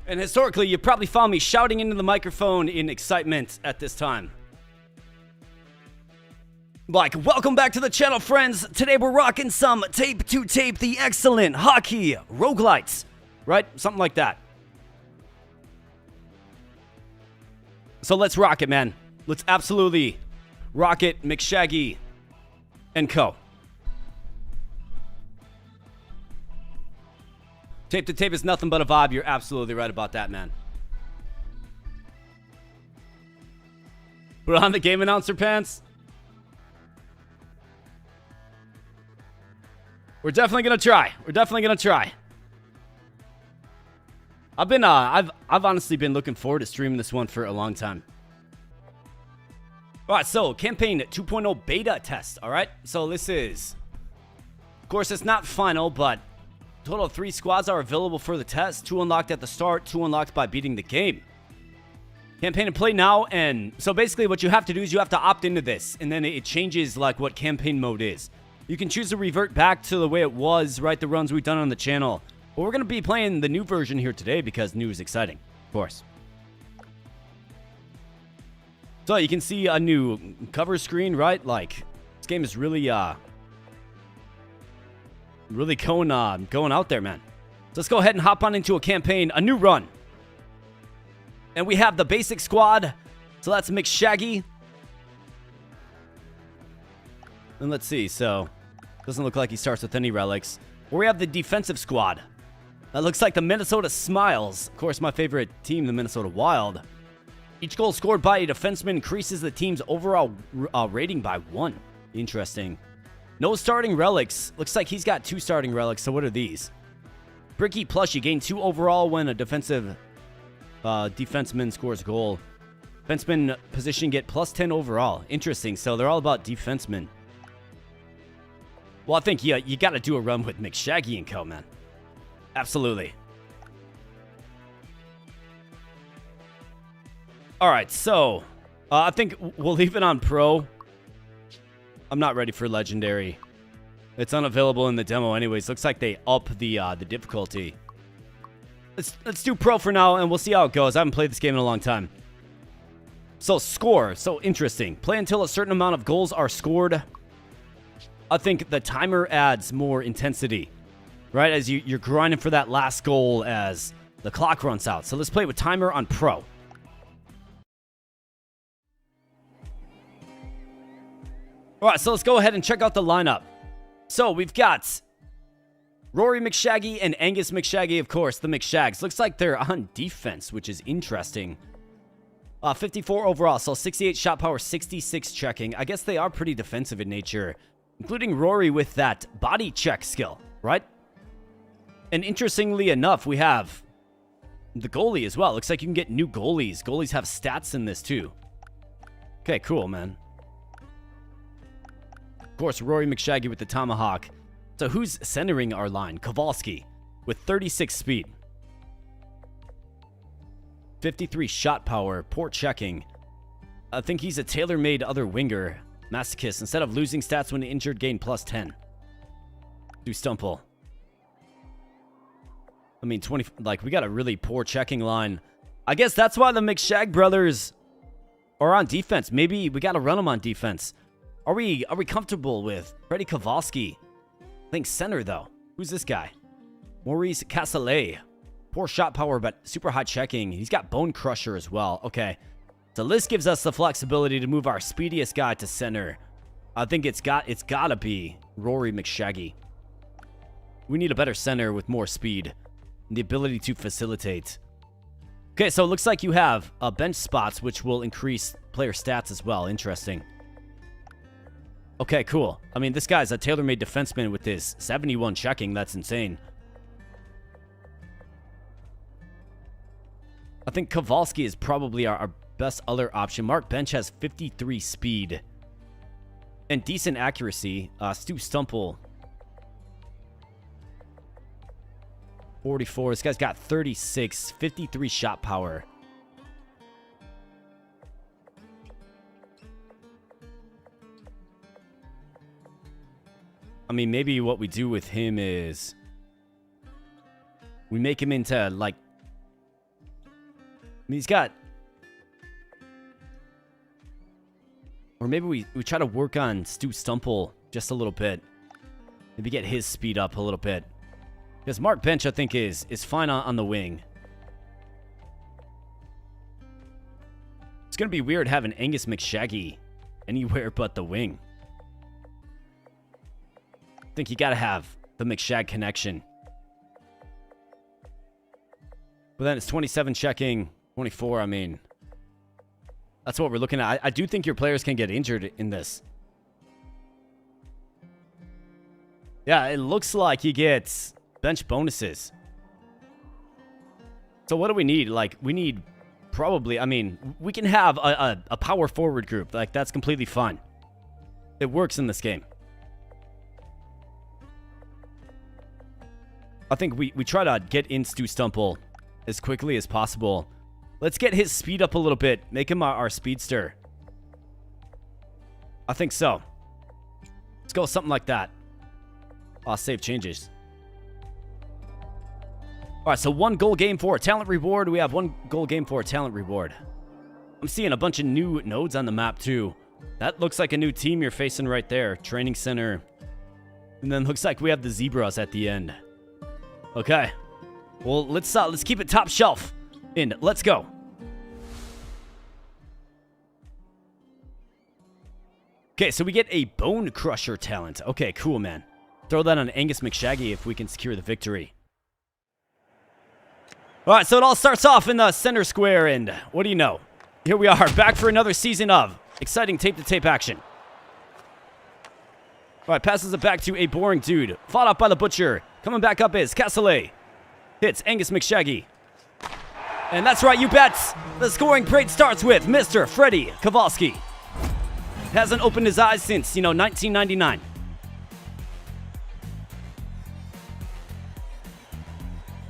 And historically, you probably found me shouting into the microphone in excitement at this time. Like, welcome back to the channel, friends. Today we're rocking some tape-to-tape, the excellent Hockey Roguelites. Right? Something like that. So let's rock it, man. Let's absolutely rock it, McShaggy and co. Tape-to-tape is nothing but a vibe. You're absolutely right about that, man. Put on the game announcer pants. We're definitely gonna try. We're definitely gonna try. I've honestly been looking forward to streaming this one for a long time. All right, so campaign 2.0 beta test. All right, so this is, of course, it's not final, but total of 3 squads are available for the test. 2 unlocked at the start, 2 unlocked by beating the game. Campaign and play now, and so basically what you have to do is you have to opt into this, and then it changes like what campaign mode is. You can choose to revert back to the way it was, right? The runs we've done on the channel. But we're going to be playing the new version here today because new is exciting, of course. So you can see a new cover screen, right? Like, this game is really, really going out there, man. So let's go ahead and hop on into a campaign, a new run. And we have the basic squad. So that's McShaggy. And let's see, so doesn't look like he starts with any relics. Or we have the defensive squad. That looks like the Minnesota Smiles. Of course, my favorite team, the Minnesota Wild. Each goal scored by a defenseman increases the team's overall rating by 1. Interesting. No starting relics. Looks like he's got 2 starting relics, so what are these? Bricky Plush, you gain 2 overall when a defenseman scores a goal. Defenseman position get plus 10 overall. Interesting, so they're all about defensemen. Well, I think you got to do a run with McShaggy and co, man. Absolutely. All right, so I think we'll leave it on pro. I'm not ready for legendary. It's unavailable in the demo anyways. Looks like they up the difficulty. Let's do pro for now, and we'll see how it goes. I haven't played this game in a long time. So score, so interesting. Play until a certain amount of goals are scored. I think the timer adds more intensity, right? As you're grinding for that last goal as the clock runs out. So let's play with timer on pro. All right, so let's go ahead and check out the lineup. So we've got Rory McShaggy and Angus McShaggy, of course, the McShags. Looks like they're on defense, which is interesting. 54 overall, so 68 shot power, 66 checking. I guess they are pretty defensive in nature, including Rory with that body check skill, right? And interestingly enough, we have the goalie as well. Looks like you can get new goalies. Goalies have stats in this too. Okay, cool, man. Of course, Rory McShaggy with the tomahawk. So who's centering our line? Kowalski with 36 speed. 53 shot power, poor checking. I think he's a tailor-made other winger. Masochist. Instead of losing stats when injured, gain plus 10. Do Stumple. I mean, 20... Like, we got a really poor checking line. I guess that's why the McShag brothers are on defense. Maybe we got to run them on defense. Are we comfortable with Freddie Kowalski? I think center, though. Who's this guy? Maurice Castellet. Poor shot power, but super high checking. He's got Bone Crusher as well. Okay. So this gives us the flexibility to move our speediest guy to center. I think it's gotta be Rory McShaggy. We need a better center with more speed and the ability to facilitate. Okay, so it looks like you have bench spots, which will increase player stats as well. Interesting. Okay, cool. I mean, this guy's a tailor-made defenseman with this 71 checking. That's insane. I think Kowalski is probably our best other option. Mark Bench has 53 speed and decent accuracy. Stu Stumple, 44. This guy's got 36, 53 shot power. I mean, maybe what we do with him is we make him into, like, mean, he's got... Or maybe we try to work on Stu Stumple just a little bit. Maybe get his speed up a little bit. Because Mark Bench, I think, is fine on the wing. It's going to be weird having Angus McShaggy anywhere but the wing. I think you got to have the McShag connection. But then it's 27 checking, 24, I mean. That's what we're looking at. I do think your players can get injured in this. Yeah, it looks like he gets bench bonuses. So what do we need? Like, we need probably, I mean, we can have a power forward group. Like, that's completely fine. It works in this game. I think we try to get in Stu Stumple as quickly as possible. Let's get his speed up a little bit. Make him our speedster. I think so. Let's go with something like that. I'll save changes. All right, so 1 goal game for a talent reward. We have 1 goal game for a talent reward. I'm seeing a bunch of new nodes on the map, too. That looks like a new team you're facing right there. Training center. And then looks like we have the Zebras at the end. Okay. Well, let's keep it top shelf. And let's go. Okay, so we get a Bone Crusher talent. Okay, cool, man. Throw that on Angus McShaggy if we can secure the victory. All right, so it all starts off in the center square, and what do you know? Here we are, back for another season of exciting tape-to-tape action. All right, passes it back to a boring dude. Fought off by the Butcher. Coming back up is Castellet. Hits Angus McShaggy. And that's right, you bets. The scoring parade starts with Mr. Freddie Kowalski. Hasn't opened his eyes since, 1999.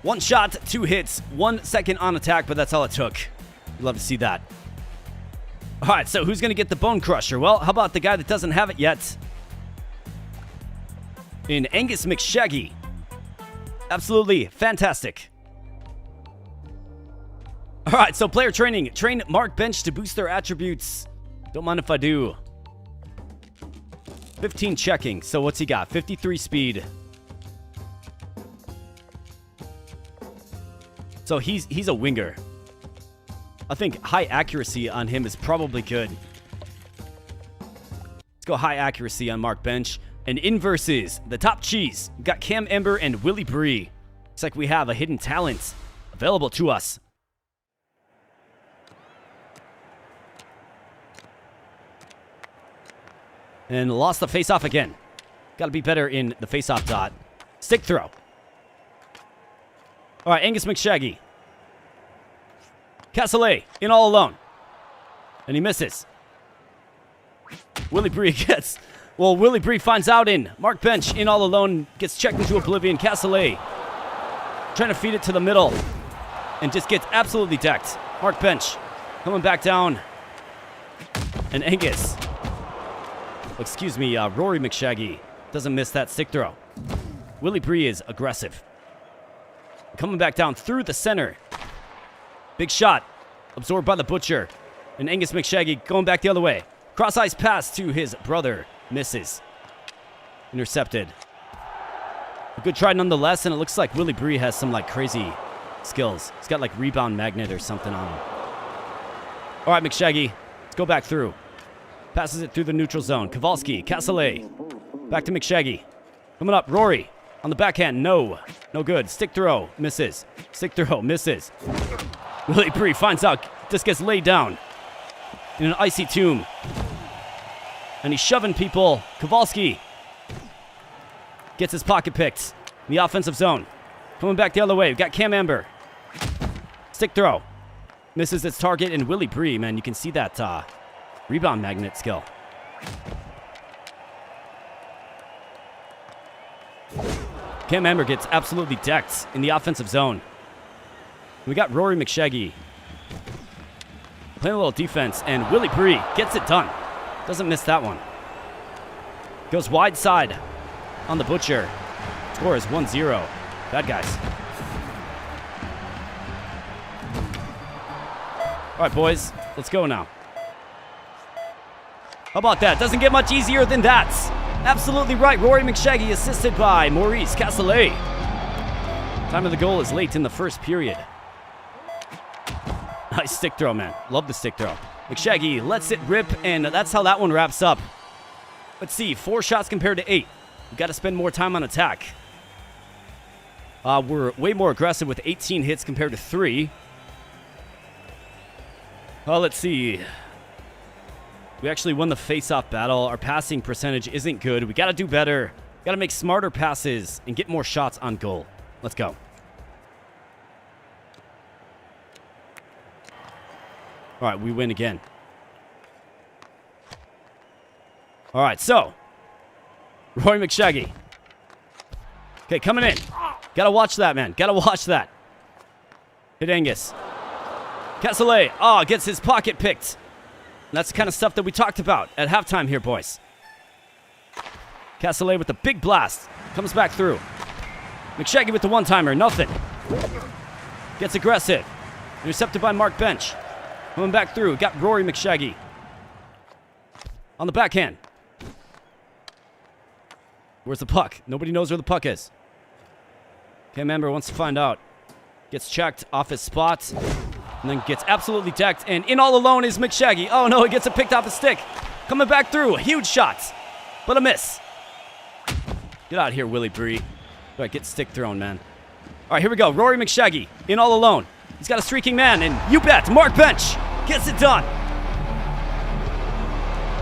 One shot, 2 hits, 1 second on attack, but that's all it took. Love to see that. All right, so who's going to get the Bone Crusher? Well, how about the guy that doesn't have it yet? In Angus McShaggy. Absolutely fantastic. All right, so player training. Train Mark Bench to boost their attributes. Don't mind if I do. 15 checking. So what's he got? 53 speed. So he's a winger. I think high accuracy on him is probably good. Let's go high accuracy on Mark Bench. And in versus the top cheese. We've got Cam Ember and Willie Bree. Looks like we have a hidden talent available to us. And lost the face-off again. Got to be better in the face-off dot. Stick throw. All right, Angus McShaggy. Castellet in all alone. And he misses. Willie Bree gets... Well, Willie Bree finds out in. Mark Bench in all alone. Gets checked into oblivion. Castellet trying to feed it to the middle. And just gets absolutely decked. Mark Bench coming back down. And Angus... Excuse me, Rory McShaggy doesn't miss that stick throw. Willie Bree is aggressive. Coming back down through the center. Big shot. Absorbed by the Butcher. And Angus McShaggy going back the other way. Cross-ice pass to his brother. Misses. Intercepted. A good try nonetheless, and it looks like Willie Bree has some crazy skills. He's got rebound magnet or something on him. All right, McShaggy. Let's go back through. Passes it through the neutral zone. Kowalski, Castellet. Back to McShaggy. Coming up, Rory. On the backhand, no. No good. Stick throw, misses. Stick throw, misses. Willie Bree finds out, just gets laid down in an icy tomb. And he's shoving people. Kowalski gets his pocket picked in the offensive zone. Coming back the other way, we've got Cam Amber. Stick throw. Misses its target, and Willie Bree, man, you can see that rebound magnet skill. Cam Amber gets absolutely decked in the offensive zone. We got Rory McShaggy playing a little defense, and Willie Bree gets it done. Doesn't miss that one. Goes wide side on the Butcher. Score is 1-0. Bad guys. All right, boys. Let's go now. How about that? Doesn't get much easier than that. Absolutely right. Rory McShaggy assisted by Maurice Castellet. Time of the goal is late in the first period. Nice stick throw, man. Love the stick throw. McShaggy lets it rip, and that's how that one wraps up. Let's see. 4 shots compared to 8. We've got to spend more time on attack. We're way more aggressive with 18 hits compared to 3. Well, let's see. We actually won the face-off battle. Our passing percentage isn't good. We got to do better. Got to make smarter passes and get more shots on goal. Let's go. All right, we win again. All right, so. Rory McShaggy. Okay, coming in. Got to watch that, man. Got to watch that. Hit Angus. Castellet. Oh, gets his pocket picked. That's the kind of stuff that we talked about at halftime here, boys. Castellet with the big blast. Comes back through. McShaggy with the one-timer. Nothing. Gets aggressive. Intercepted by Mark Bench. Coming back through. Got Rory McShaggy. On the backhand. Where's the puck? Nobody knows where the puck is. Okay, member wants to find out. Gets checked off his spot. And then gets absolutely decked. And in all alone is McShaggy. Oh, no, he gets it picked off his stick. Coming back through. Huge shots. But a miss. Get out of here, Willie Bree. All right, get stick thrown, man. All right, here we go. Rory McShaggy in all alone. He's got a streaking man. And you bet, Mark Bench gets it done.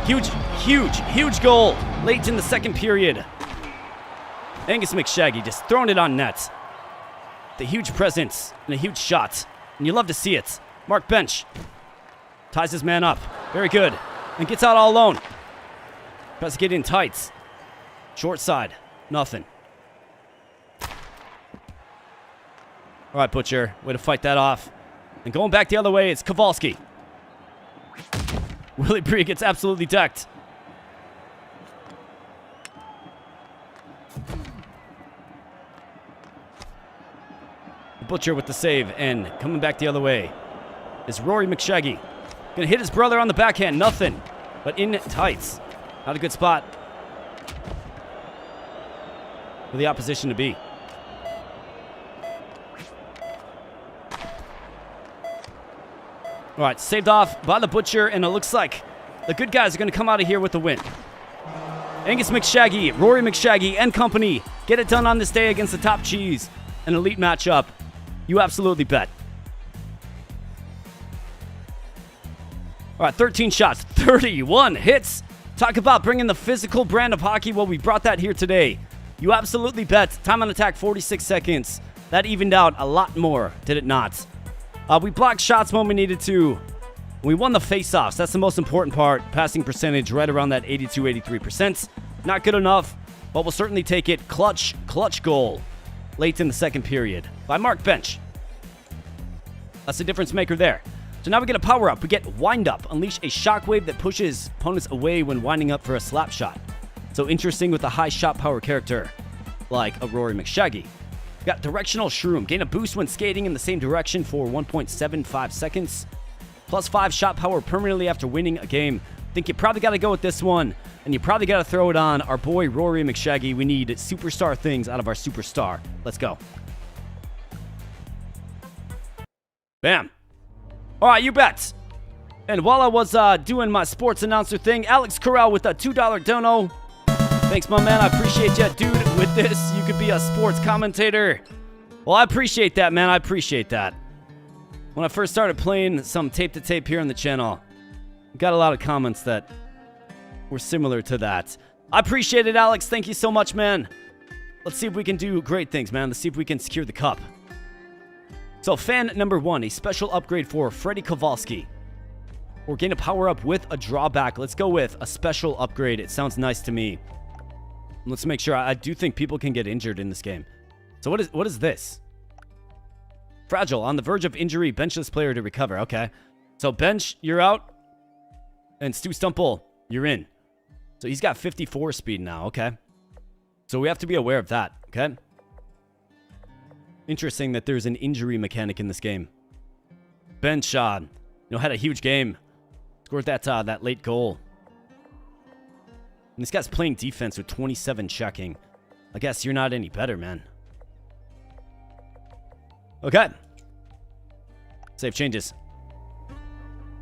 Huge goal late in the second period. Angus McShaggy just throwing it on net. The huge presence and a huge shot. And you love to see it. Mark Bench ties his man up. Very good. And gets out all alone. Tries to get in tights. Short side. Nothing. All right, Butcher. Way to fight that off. And going back the other way, it's Kowalski. Willie Bree gets absolutely decked. Butcher with the save, and coming back the other way is Rory McShaggy. Gonna hit his brother on the backhand, nothing, but in tights. Not a good spot for the opposition to be. All right, saved off by the Butcher, and it looks like the good guys are gonna come out of here with the win. Angus McShaggy, Rory McShaggy, and company get it done on this day against the Top Cheese. An elite matchup. You absolutely bet. All right, 13 shots, 31 hits. Talk about bringing the physical brand of hockey. Well, we brought that here today. You absolutely bet. Time on attack, 46 seconds. That evened out a lot more, did it not? We blocked shots when we needed to. We won the face-offs. That's the most important part. Passing percentage right around that 82-83%. Not good enough, but we'll certainly take it. Clutch goal late in the second period by Mark Bench. That's the difference maker there. So now we get a power up. We get wind up. Unleash a shockwave that pushes opponents away when winding up for a slap shot. So interesting with a high shot power character like a Rory McShaggy. We got directional shroom. Gain a boost when skating in the same direction for 1.75 seconds. Plus 5 shot power permanently after winning a game. Think you probably got to go with this one. And you probably got to throw it on our boy Rory McShaggy. We need superstar things out of our superstar. Let's go. Bam. All right, you bet. And while I was doing my sports announcer thing, Alex Corral with a $2 dono. Thanks, my man. I appreciate you, dude. With this, you could be a sports commentator. Well, I appreciate that, man. I appreciate that. When I first started playing some tape-to-tape here on the channel, got a lot of comments that were similar to that. I appreciate it, Alex. Thank you so much, man. Let's see if we can do great things, man. Let's see if we can secure the cup. So, fan number 1, a special upgrade for Freddie Kowalski. Or gain a power-up with a drawback. Let's go with a special upgrade. It sounds nice to me. Let's make sure. I do think people can get injured in this game. So, what is this? Fragile. On the verge of injury. Bench this player to recover. Okay. So, Bench, you're out. And Stu Stumple, you're in. So he's got 54 speed now, okay? So we have to be aware of that, okay? Interesting that there's an injury mechanic in this game. Bench, had a huge game. Scored that late goal. And this guy's playing defense with 27 checking. I guess you're not any better, man. Okay. Save changes.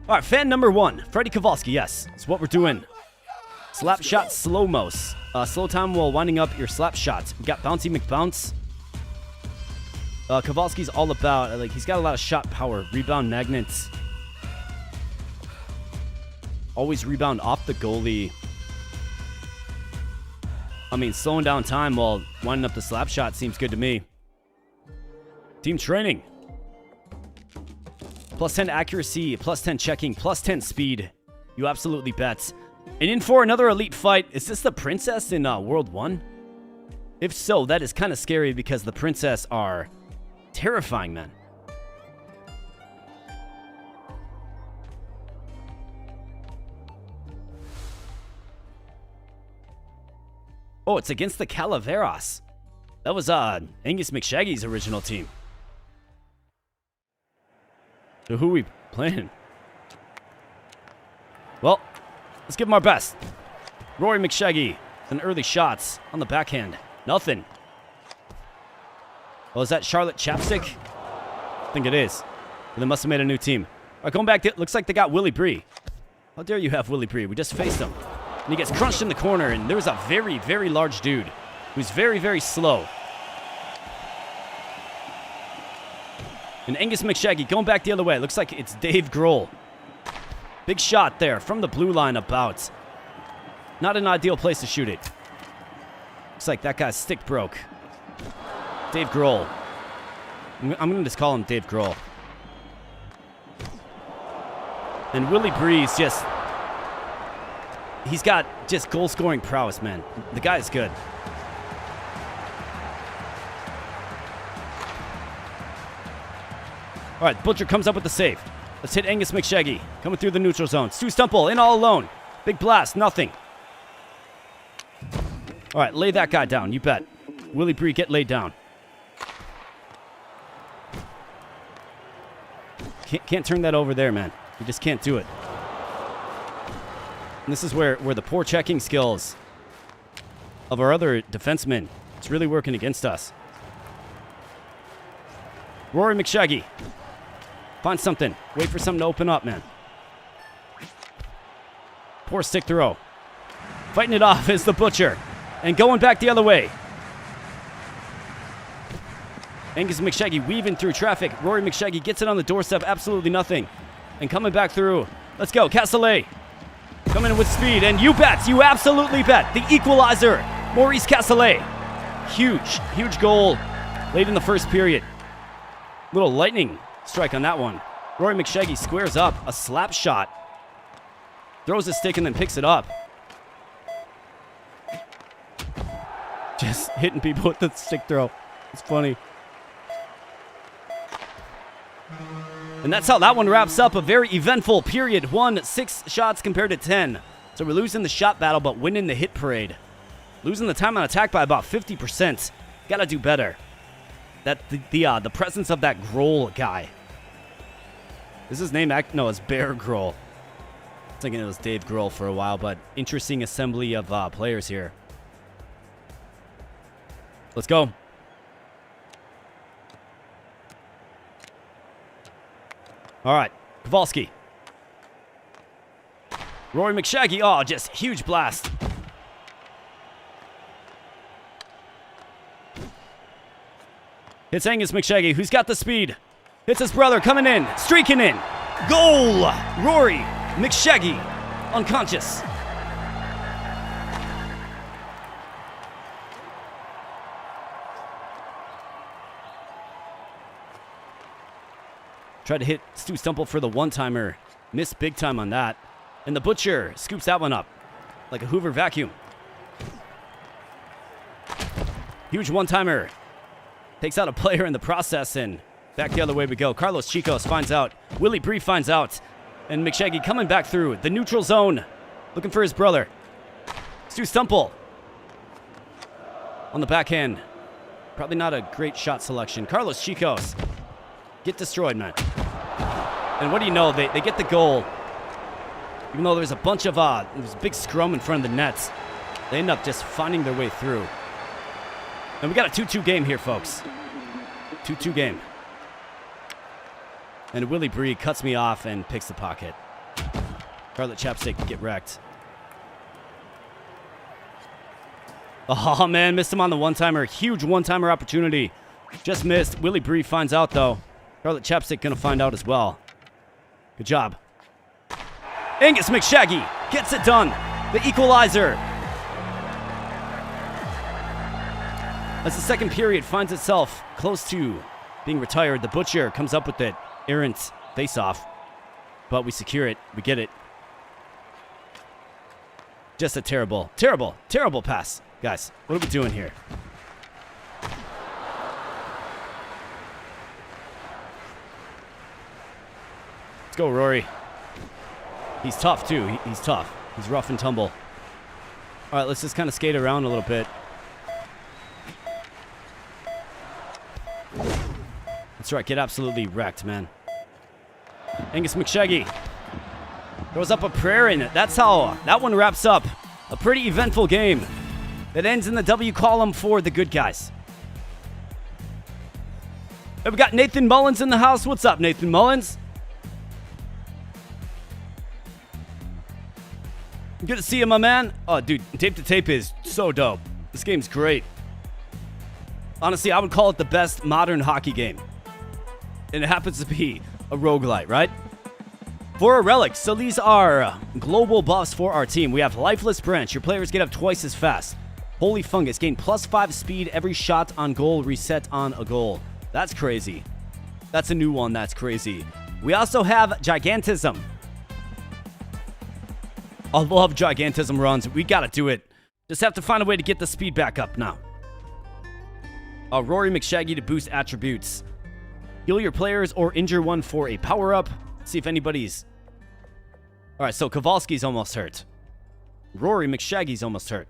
All right, fan number 1, Freddie Kowalski. Yes, it's what we're doing. Slap shot slow-mos. Slow time while winding up your slap shots. We got Bouncy McBounce. Kowalski's all about, he's got a lot of shot power. Rebound magnets. Always rebound off the goalie. I mean, slowing down time while winding up the slap shot seems good to me. Team training. Plus 10 accuracy, plus 10 checking, plus 10 speed. You absolutely bet. And in for another elite fight. Is this the princess in World 1? If so, that is kind of scary because the princess are terrifying, man. Oh, it's against the Calaveras. That was Angus McShaggy's original team. So who are we playing? Well, let's give him our best. Rory McShaggy. An early shots on the backhand. Nothing. Oh, is that Charlotte Chapstick? I think it is. They must have made a new team. All right, going back to, looks like they got Willie Bree. How dare you have Willie Bree? We just faced him. And he gets crunched in the corner, and there's a very, very large dude who's very, very slow. And Angus McShaggy going back the other way. Looks like it's Dave Grohl. Big shot there from the blue line about. Not an ideal place to shoot it. Looks like that guy's stick broke. Dave Grohl. I'm going to just call him Dave Grohl. And Willie Bree's just... He's got just goal-scoring prowess, man. The guy is good. All right, Butcher comes up with the save. Let's hit Angus McShaggy. Coming through the neutral zone. Stu Stumple in all alone. Big blast, nothing. All right, lay that guy down, you bet. Willie Bree, get laid down. Can't turn that over there, man. You just can't do it. And this is where the poor checking skills of our other defensemen, it's really working against us. Rory McShaggy. Find something. Wait for something to open up, man. Poor stick throw. Fighting it off is the Butcher. And going back the other way. Angus McShaggy weaving through traffic. Rory McShaggy gets it on the doorstep. Absolutely nothing. And coming back through. Let's go. Castellet. Coming in with speed. And you bet. You absolutely bet. The equalizer. Maurice Castellet. Huge goal late in the first period. Little lightning strike on that one. Rory McShaggy squares up. A slap shot. Throws his stick and then picks it up. Just hitting people with the stick throw. It's funny. And that's how that one wraps up. A very eventful period. 6 shots compared to 10. So we're losing the shot battle, but winning the hit parade. Losing the time on attack by about 50%. Gotta do better. That the presence of that Grohl guy. Is his name no, it's Bear Grohl. I was thinking it was Dave Grohl for a while, but interesting assembly of players here. Let's go. All right, Kowalski. Rory McShaggy. Oh, just huge blast. Hits Angus McShaggy, who's got the speed. Hits his brother, coming in, streaking in. Goal! Rory McShaggy, unconscious. Tried to hit Stu Stumple for the one-timer. Missed big time on that. And the Butcher scoops that one up like a Hoover vacuum. Huge one-timer. Takes out a player in the process, and back the other way we go. Carlos Chicos finds out. Willie Bree finds out. And McShaggy coming back through the neutral zone. Looking for his brother. Stu Stumple. On the backhand. Probably not a great shot selection. Carlos Chicos. Get destroyed, man. And what do you know? They get the goal. Even though there's a bunch of, there's a big scrum in front of the nets. They end up just finding their way through. And we got a 2-2 game here, folks. 2-2 game. And Willie Bree cuts me off and picks the pocket. Charlotte Chapstick get wrecked. Oh, man, missed him on the one-timer. Huge one-timer opportunity. Just missed. Willie Bree finds out, though. Charlotte Chapstick going to find out as well. Good job. Angus McShaggy gets it done. The equalizer. As the second period finds itself close to being retired, the Butcher comes up with it. Errant face-off. But we secure it. We get it. Just a terrible, terrible, terrible pass. Guys, what are we doing here? Let's go, Rory. He's tough, too. He's tough. He's rough and tumble. All right, let's just kind of skate around a little bit. That's right. Get absolutely wrecked, man. Angus McShaggy throws up a prayer in it. That's how that one wraps up. A pretty eventful game that ends in the W column for the good guys. And we got Nathan Mullins in the house. What's up, Nathan Mullins? Good to see you, my man. Oh, dude, Tape to Tape is so dope. This game's great. Honestly, I would call it the best modern hockey game. And it happens to be a roguelite, right? For our relics, so these are global buffs for our team. We have Lifeless Branch. Your players get up twice as fast. Holy Fungus, gain +5 speed every shot on goal, reset on a goal. That's crazy. That's a new one. That's crazy. We also have Gigantism. I love Gigantism runs. We got to do it. Just have to find a way to get the speed back up now. Rory McShaggy to boost attributes. Heal your players or injure one for a power-up. See if anybody's... All right, so Kowalski's almost hurt. Rory McShaggy's almost hurt.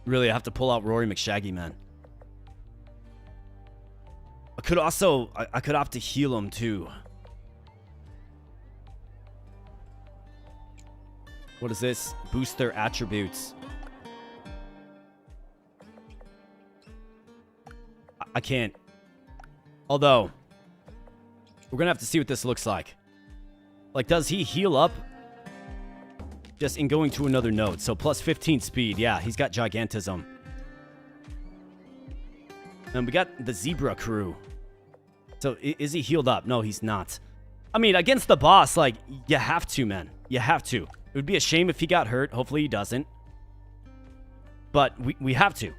Really, I have to pull out Rory McShaggy, man. I could also... I could opt to heal him, too. What is this? Boost their attributes. I can't. Although, we're going to have to see what this looks like. Like, does he heal up just in going to another node? So, +15 speed. Yeah, he's got Gigantism. And we got the Zebra crew. So, is he healed up? No, he's not. I mean, against the boss, like, you have to, man. You have to. It would be a shame if he got hurt. Hopefully he doesn't. But we have to.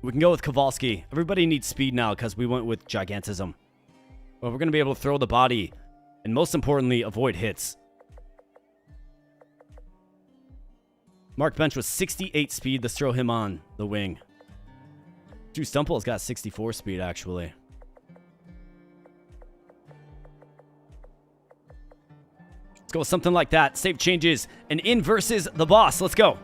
We can go with Kowalski. Everybody needs speed now because we went with Gigantism. Well, we're going to be able to throw the body and, most importantly, avoid hits. Mark Bench was 68 speed. Let's throw him on the wing. Drew Stumple's got 64 speed, actually. Let's go with something like that. Save changes and in versus the boss. Let's go.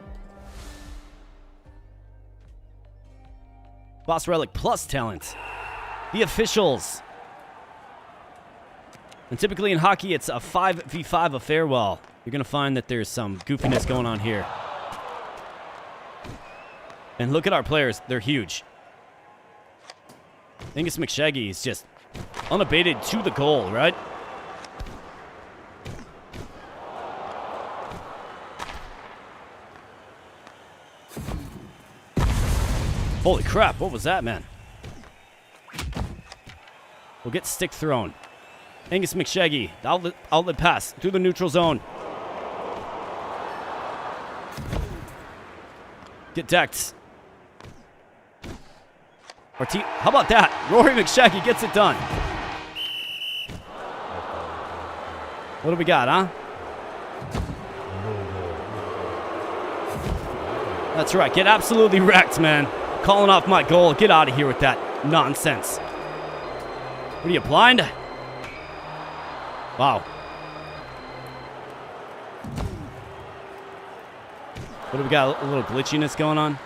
Boss Relic plus talent. The officials. And typically in hockey, it's a 5v5 affair. Well, you're going to find that there's some goofiness going on here. And look at our players. They're huge. Angus McShaggy is just unabated to the goal, right? Holy crap, what was that, man? We'll get stick thrown. Angus McShaggy, the outlet pass through the neutral zone. Get decked. How about that? Rory McShaggy gets it done. What do we got, huh? That's right, get absolutely wrecked, man. Calling off my goal. Get out of here with that nonsense. What are you, blind? Wow. What do we got? A little glitchiness going on?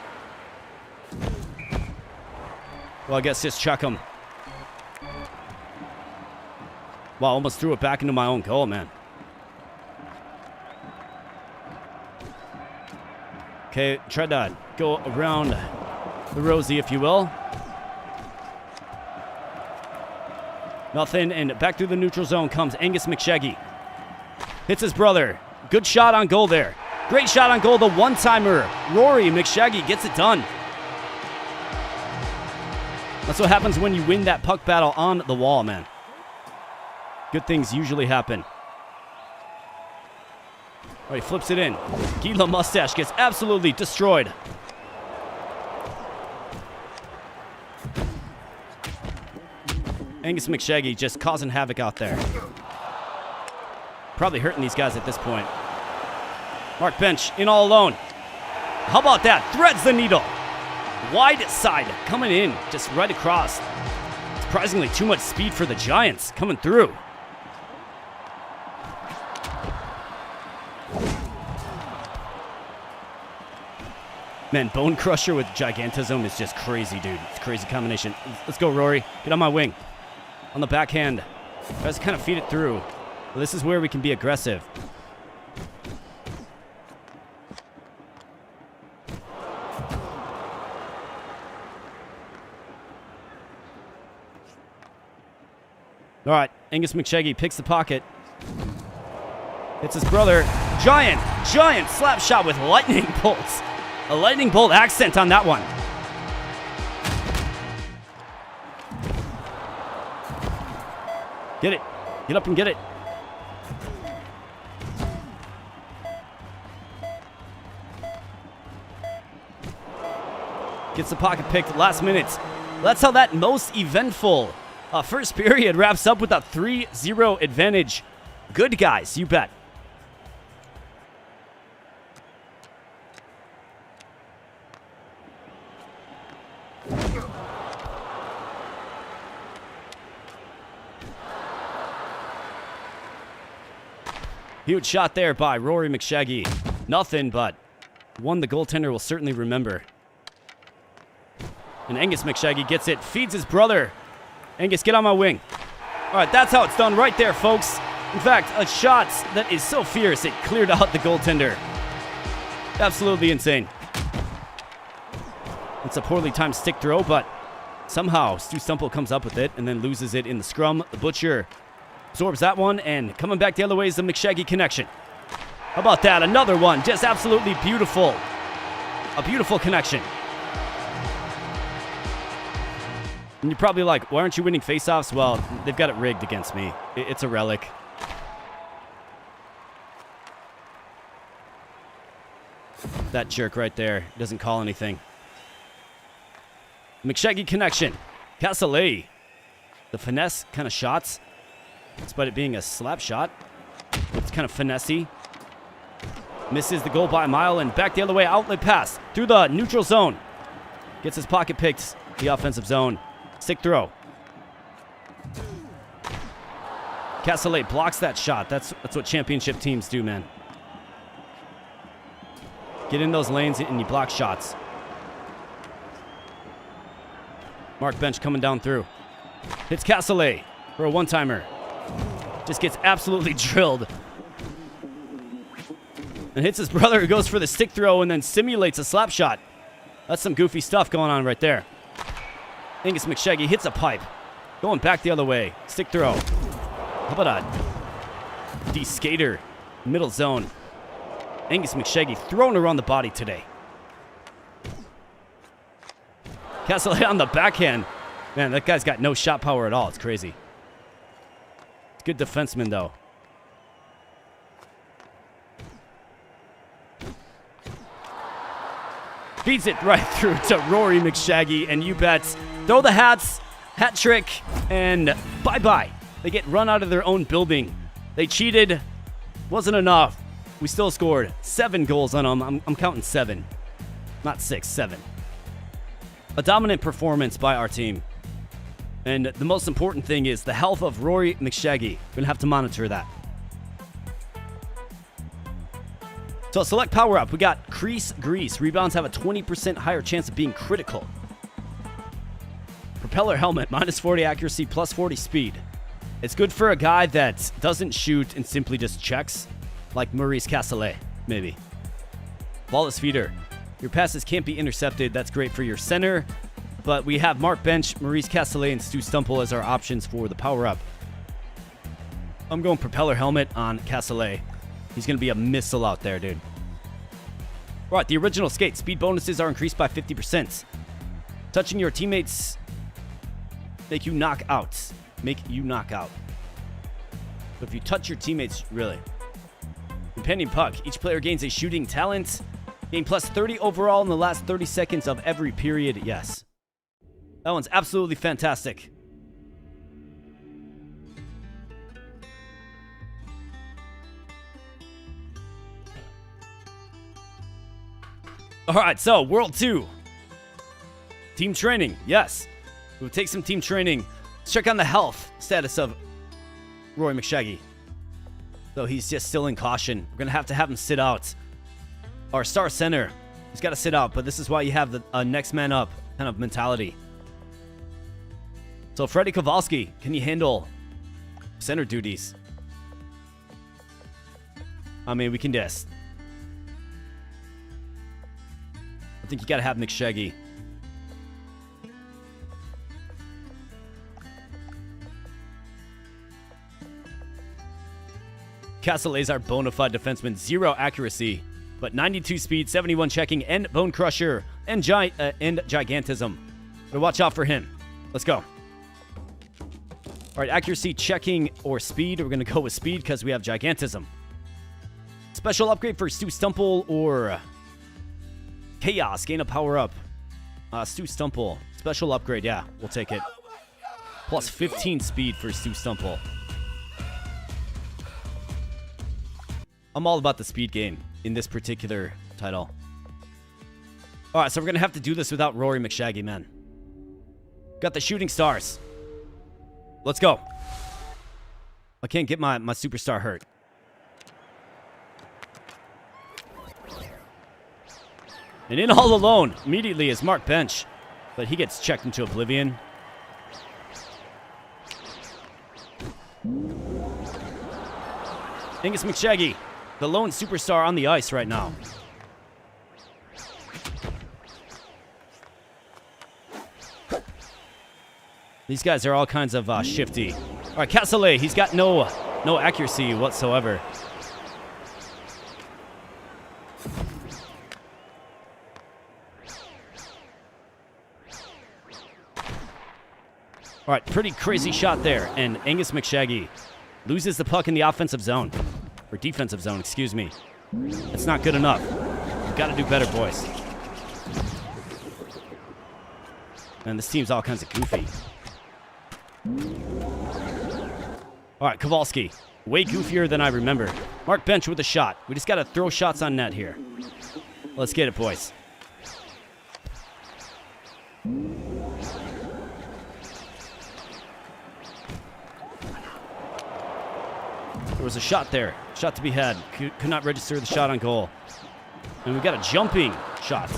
Well, I guess just chuck him. Wow, almost threw it back into my own goal, man. Okay, tried to go around the Rosie, if you will. Nothing, and back through the neutral zone comes Angus McShaggy. Hits his brother. Good shot on goal there. Great shot on goal, the one-timer. Rory McShaggy gets it done. That's what happens when you win that puck battle on the wall, man. Good things usually happen. All right, flips it in. Gila Mustache gets absolutely destroyed. Angus McShaggy just causing havoc out there. Probably hurting these guys at this point. Mark Bench in all alone. How about that? Threads the needle. Wide side coming in, just right across. Surprisingly, too much speed for the Giants coming through. Man, Bone Crusher with Gigantism is just crazy, dude. It's a crazy combination. Let's go, Rory. Get on my wing. On the backhand. Tries to kind of feed it through. Well, this is where we can be aggressive. All right, Angus McShaggy picks the pocket. Hits his brother. Giant slap shot with lightning bolts. A lightning bolt accent on that one. Get it. Get up and get it. Gets the pocket picked last minute. That's how that most eventful first period wraps up with a 3-0 advantage. Good guys, you bet. Huge shot there by Rory McShaggy. Nothing, but one the goaltender will certainly remember. And Angus McShaggy gets it, feeds his brother. Angus, get on my wing. All right, that's how it's done right there, folks. In fact, a shot that is so fierce, it cleared out the goaltender. Absolutely insane. It's a poorly timed stick throw, but somehow Stu Stumple comes up with it and then loses it in the scrum. The Butcher absorbs that one, and coming back the other way is the McShaggy connection. How about that? Another one. Just absolutely beautiful. A beautiful connection. And you're probably like, why aren't you winning faceoffs? Well, they've got it rigged against me. It's a relic. That jerk right there doesn't call anything. McShaggy connection. Castellet. The finesse kind of shots. Despite it being a slap shot. It's kind of finessey. Misses the goal by a mile and back the other way. Outlet pass through the neutral zone. Gets his pocket picked. The offensive zone. Stick throw. Castellet blocks that shot. That's what championship teams do, man. Get in those lanes and you block shots. Mark Bench coming down through. Hits Castellet for a one-timer. Just gets absolutely drilled. And hits his brother, who goes for the stick throw and then simulates a slap shot. That's some goofy stuff going on right there. Angus McShaggy hits a pipe. Going back the other way. Stick throw. How about a D-skater? Middle zone. Angus McShaggy throwing around the body today. Castellet on the backhand. Man, that guy's got no shot power at all. It's crazy. It's good defenseman, though. Feeds it right through to Rory McShaggy, and you bet. Throw the hats, hat trick, and bye-bye. They get run out of their own building. They cheated. Wasn't enough. We still scored 7 goals on them. I'm counting 7. Not 6, 7. A dominant performance by our team. And the most important thing is the health of Rory McShaggy. We're going to have to monitor that. So select power up. We got Crease Grease. Rebounds have a 20% higher chance of being critical. Propeller helmet, minus 40 accuracy, plus 40 speed. It's good for a guy that doesn't shoot and simply just checks, like Maurice Castellet, maybe. Flawless feeder. Your passes can't be intercepted. That's great for your center. But we have Mark Bench, Maurice Castellet, and Stu Stumple as our options for the power-up. I'm going propeller helmet on Castellet. He's going to be a missile out there, dude. All right, the original skate. Speed bonuses are increased by 50%. Touching your teammates make you knock out. Make you knock out. So if you touch your teammates, really. Companion puck. Each player gains a shooting talent. Gain plus 30 overall in the last 30 seconds of every period. Yes. That one's absolutely fantastic. All right, so World 2. Team training. Yes. We'll take some team training. Let's check on the health status of Rory McShaggy. So he's just still in caution. We're going to have him sit out. Our star center, he's got to sit out, but this is why you have the next man up kind of mentality. So Freddie Kowalski, can you handle center duties? I mean, we can just. I think you got to have McShaggy. Castle is our bona fide defenseman. 0 accuracy, but 92 speed, 71 checking, and bone crusher, and gigantism. So watch out for him. Let's go. All right, accuracy, checking, or speed. We're going to go with speed because we have gigantism. Special upgrade for Stu Stumple or Chaos. Gain a power up. Stu Stumple. Special upgrade. Yeah, we'll take it. Plus 15 speed for Stu Stumple. I'm all about the speed gain in this particular title. All right, so we're going to have to do this without Rory McShaggy, man. Got the shooting stars. Let's go. I can't get my superstar hurt. And in all alone immediately is Mark Bench, but he gets checked into oblivion. Angus McShaggy, the lone superstar on the ice right now. These guys are all kinds of shifty. All right, Castellet, he's got no accuracy whatsoever. All right, pretty crazy shot there, and Angus McShaggy loses the puck in the offensive zone, or defensive zone, excuse me. It's not good enough. We've got to do better, boys. Man, this team's all kinds of goofy. All right, Kowalski, way goofier than I remember. Mark Bench with a shot. We just got to throw shots on net here. Let's get it, boys. There was a shot there. Shot to be had. Could not register the shot on goal. And we've got a jumping shot.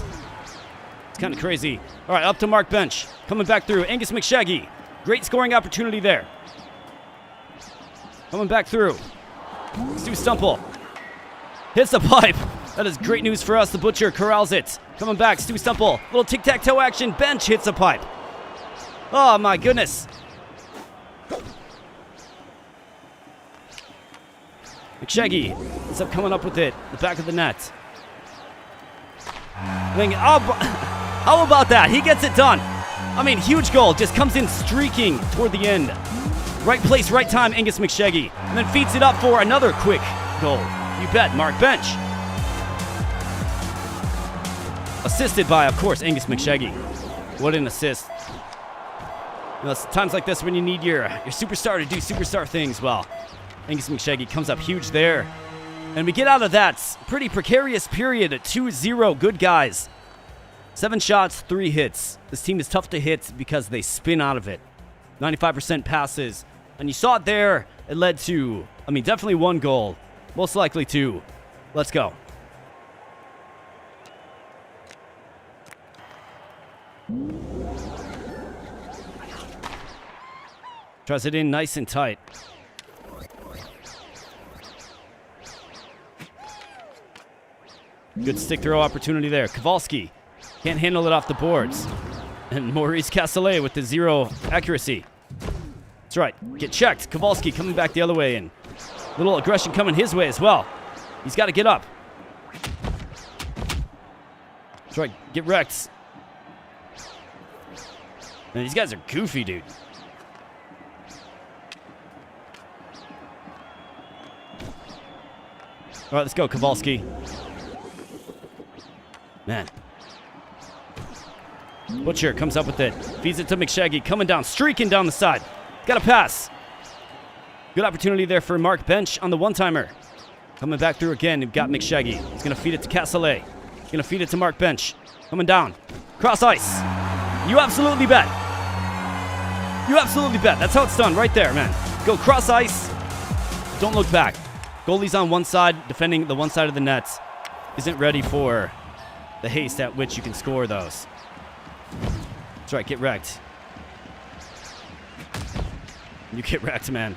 It's kind of crazy. All right, up to Mark Bench. Coming back through. Angus McShaggy. Great scoring opportunity there. Coming back through. Stu Stumple. Hits the pipe. That is great news for us. The Butcher corrals it. Coming back. Stu Stumple. Little tic-tac-toe action. Bench hits the pipe. Oh, my goodness. McShaggy ends up coming up with it. The back of the net. How about that? He gets it done. I mean, huge goal. Just comes in streaking toward the end. Right place, right time, Angus McShaggy. And then feeds it up for another quick goal. You bet, Mark Bench. Assisted by, of course, Angus McShaggy. What an assist. You know, it's times like this when you need your superstar to do superstar things. Well, Angus McShaggy comes up huge there. And we get out of that pretty precarious period at 2-0. Good guys. 7 shots, 3 hits. This team is tough to hit because they spin out of it. 95% passes. And you saw it there. It led to, I mean, definitely 1 goal. Most likely 2. Let's go. Tries it in nice and tight. Good stick throw opportunity there. Kowalski can't handle it off the boards. And Maurice Castellet with the 0 accuracy. That's right. Get checked. Kowalski coming back the other way, and little aggression coming his way as well. He's got to get up. That's right. Get wrecked. Man, these guys are goofy, dude. All right, let's go, Kowalski. Man. Butcher comes up with it. Feeds it to McShaggy. Coming down, streaking down the side. Got a pass. Good opportunity there for Mark Bench on the one-timer. Coming back through again. We've got McShaggy. He's going to feed it to Castellet. He's going to feed it to Mark Bench. Coming down. Cross ice. You absolutely bet. You absolutely bet. That's how it's done right there, man. Go cross ice. Don't look back. Goalie's on one side, defending the one side of the nets. Isn't ready for the haste at which you can score those. That's right, get wrecked. You get wrecked, man.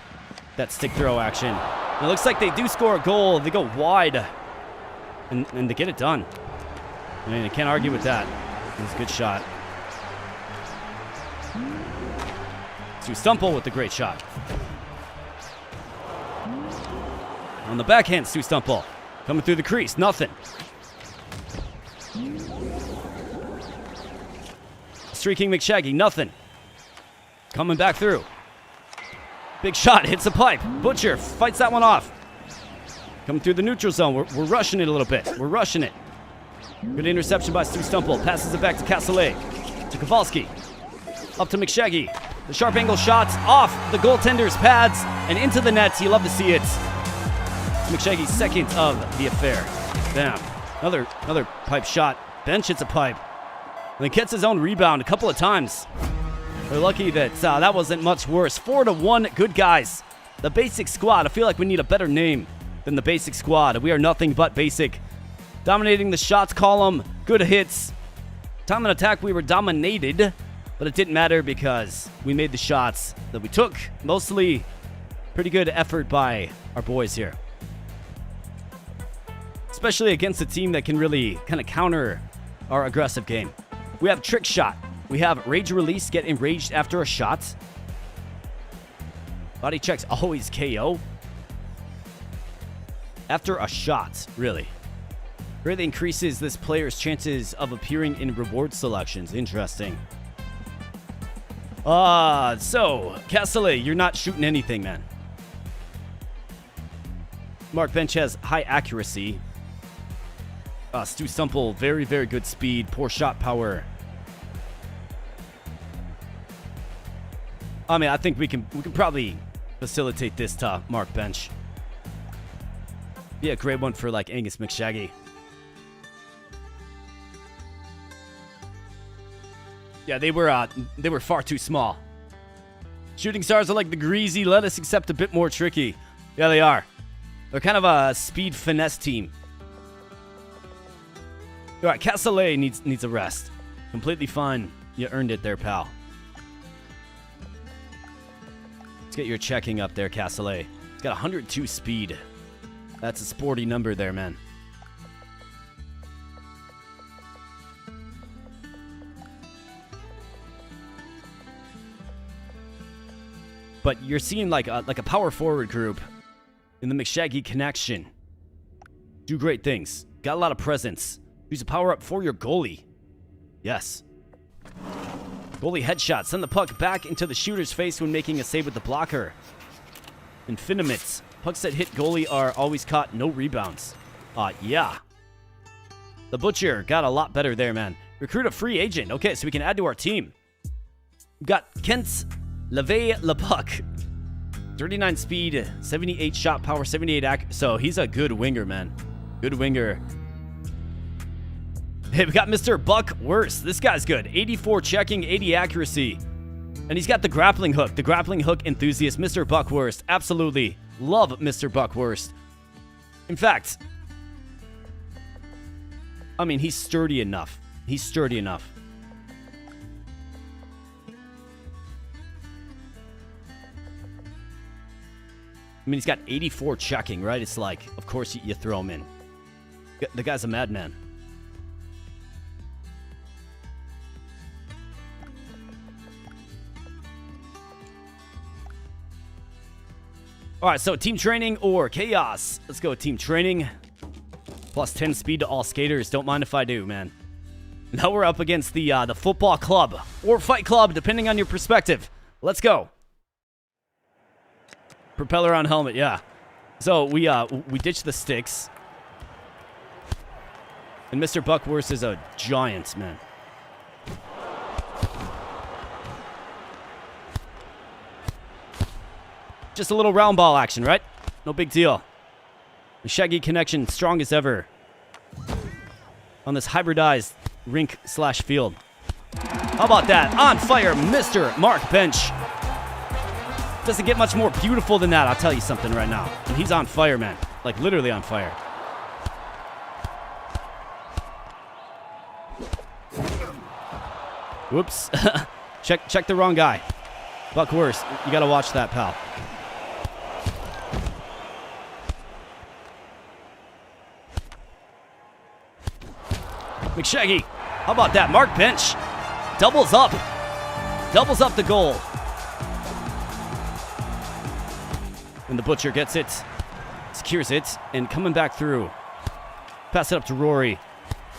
That stick throw action. And it looks like they do score a goal. They go wide. And they get it done. I mean, I can't argue with that. It was a good shot. Stu Stumple with the great shot. On the backhand, Stu Stumple. Coming through the crease, nothing. Streaking McShaggy, nothing. Coming back through. Big shot, hits the pipe. Butcher fights that one off. Coming through the neutral zone. We're rushing it a little bit. We're rushing it. Good interception by Stu Stumple. Passes it back to Castellet. To Kowalski. Up to McShaggy. The sharp angle shots off the goaltender's pads and into the nets. You love to see it. McShaggy's second of the affair. Bam. Another pipe shot. Bench hits a pipe. And then gets his own rebound a couple of times. We're lucky that that wasn't much worse. 4-1, good guys. The basic squad. I feel like we need a better name than the basic squad. We are nothing but basic. Dominating the shots column. Good hits. Time and attack, we were dominated. But it didn't matter because we made the shots that we took. Mostly pretty good effort by our boys here. Especially against a team that can really kind of counter our aggressive game. We have trick shot. We have rage release, get enraged after a shot. Body checks always KO. After a shot, really. Really increases this player's chances of appearing in reward selections. Interesting. So, Castellet, you're not shooting anything, man. Mark Bench has high accuracy. Stu Stumple, very, very good speed, poor shot power. I mean, I think we can probably facilitate this to Mark Bench. Be a great one for like Angus McShaggy. Yeah, they were far too small. Shooting stars are like the greasy lettuce, except a bit more tricky. Yeah, they are. They're kind of a speed finesse team. All right, Castellet needs a rest. Completely fine. You earned it there, pal. Let's get your checking up there, Castellet. He's got 102 speed. That's a sporty number there, man. But you're seeing like a power forward group in the McShaggy connection. Do great things. Got a lot of presence. Use a power up for your goalie. Yes. Goalie headshot. Send the puck back into the shooter's face when making a save with the blocker. Infiniments. Pucks that hit goalie are always caught. No rebounds. Yeah. The Butcher got a lot better there, man. Recruit a free agent. Okay, so we can add to our team. We've got Kent Levay Lepuck. 39 speed, 78 shot power, 78 so he's a good winger, man. Good winger. Hey, we got Mr. Buck Worst. This guy's good. 84 checking, 80 accuracy. And he's got the grappling hook enthusiast, Mr. Buck Worst. Absolutely love Mr. Buck Worst. In fact, I mean, he's sturdy enough. He's sturdy enough. I mean, he's got 84 checking, right? It's like, of course you throw him in. The guy's a madman. All right, so team training or chaos? Let's go with team training. Plus 10 speed to all skaters. Don't mind if I do, man. Now we're up against the football club or fight club, depending on your perspective. Let's go. Propeller on helmet, yeah. So we ditched the sticks. And Mr. Buckhurst is a giant, man. Just a little round ball action, right? No big deal. The Shaggy connection strong as ever on this hybridized rink/field. How about that? On fire, Mr. Mark Bench. Doesn't get much more beautiful than that, I'll tell you something right now. And he's on fire, man. Like, literally on fire. Whoops. Check the wrong guy. Buckhurst, you gotta watch that, pal. McShaggy, how about that? Mark Bench doubles up. Doubles up the goal. And the Butcher gets it. Secures it. And coming back through. Pass it up to Rory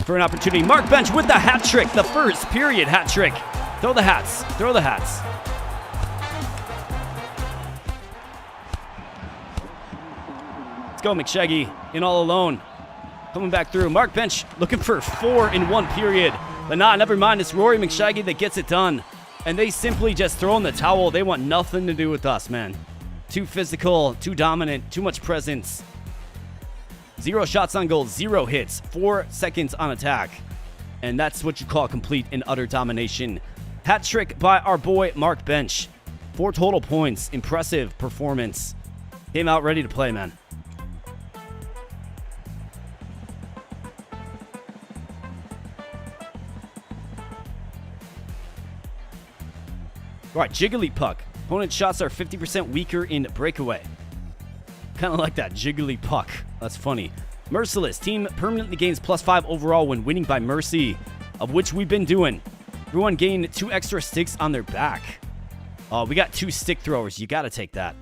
for an opportunity. Mark Bench with the hat trick. The first period hat trick. Throw the hats. Throw the hats. Let's go, McShaggy. In all alone. Coming back through. Mark Bench looking for 4 in 1 period. But nah, never mind. It's Rory McShaggy that gets it done. And they simply just throw in the towel. They want nothing to do with us, man. Too physical, too dominant, too much presence. 0 shots on goal, 0 hits, 4 seconds on attack. And that's what you call complete and utter domination. Hat trick by our boy Mark Bench. 4 total points. Impressive performance. Came out ready to play, man. All right, jiggly puck. Opponent shots are 50% weaker in breakaway. Kind of like that, jiggly puck. That's funny. Merciless. Team permanently gains +5 overall when winning by mercy, of which we've been doing. Everyone gained 2 extra sticks on their back. Oh, we got 2 stick throwers. You got to take that.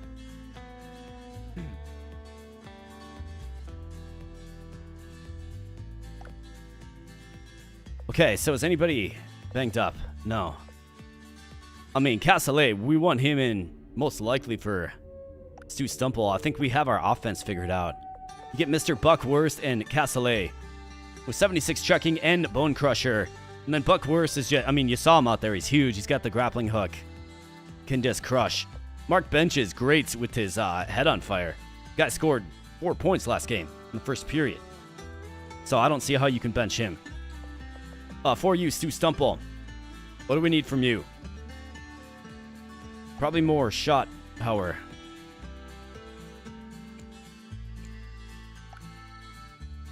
Okay, so is anybody banged up? No. I mean, Castellet, we want him in most likely for Stu Stumple. I think we have our offense figured out. You get Mr. Buckhurst and Castellet with 76 checking and Bone Crusher. And then Buckhurst is just, I mean, you saw him out there. He's huge. He's got the grappling hook. Can just crush. Mark Bench is great with his head on fire. Guy scored 4 points last game in the first period. So I don't see how you can bench him. For you, Stu Stumple, what do we need from you? Probably more shot power.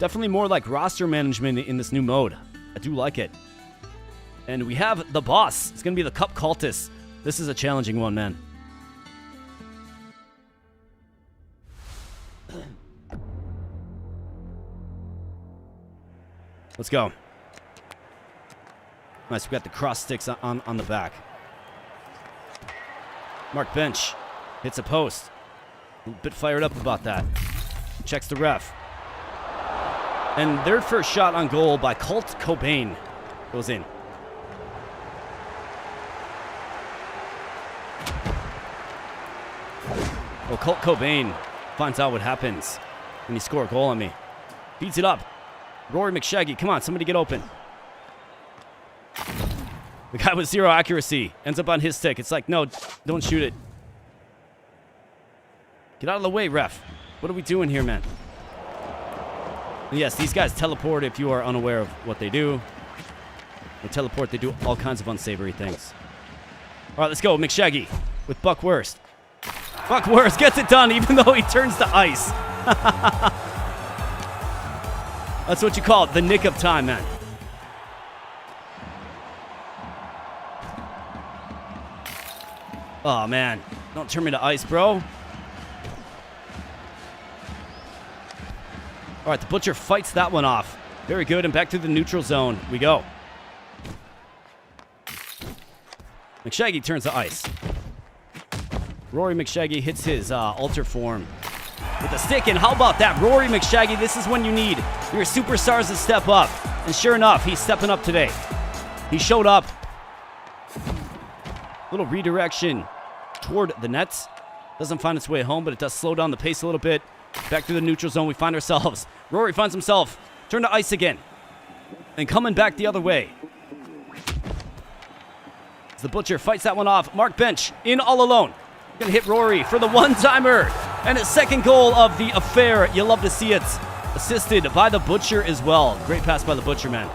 Definitely more like roster management in this new mode. I do like it. And we have the boss. It's going to be the Cup Cultist. This is a challenging one, man. Let's go. Nice, we got the cross sticks on the back. Mark Bench hits a post. A bit fired up about that. Checks the ref. And their first shot on goal by Colt Cobain goes in. Well, Colt Cobain finds out what happens when you score a goal on me. Beats it up. Rory McShaggy, come on, somebody get open. The guy with 0 accuracy ends up on his stick. It's like, no, don't shoot it. Get out of the way, ref. What are we doing here, man? And yes, these guys teleport if you are unaware of what they do. They teleport, they do all kinds of unsavory things. All right, let's go. McShaggy with Buckhurst. Buckhurst gets it done even though he turns to ice. That's what you call it, the nick of time, man. Oh, man. Don't turn me to ice, bro. All right, the Butcher fights that one off. Very good, and back to the neutral zone we go. McShaggy turns the ice. Rory McShaggy hits his altar form with a stick, and how about that? Rory McShaggy, this is when you need your superstars to step up. And sure enough, he's stepping up today. He showed up. Little redirection toward the nets. Doesn't find its way home, but it does slow down the pace a little bit. Back to the neutral zone we find ourselves. Rory finds himself turned to ice again. And coming back the other way. As the Butcher fights that one off. Mark Bench in all alone. Gonna hit Rory for the one-timer. And his second goal of the affair. You love to see it. Assisted by the Butcher as well. Great pass by the Butcher, man.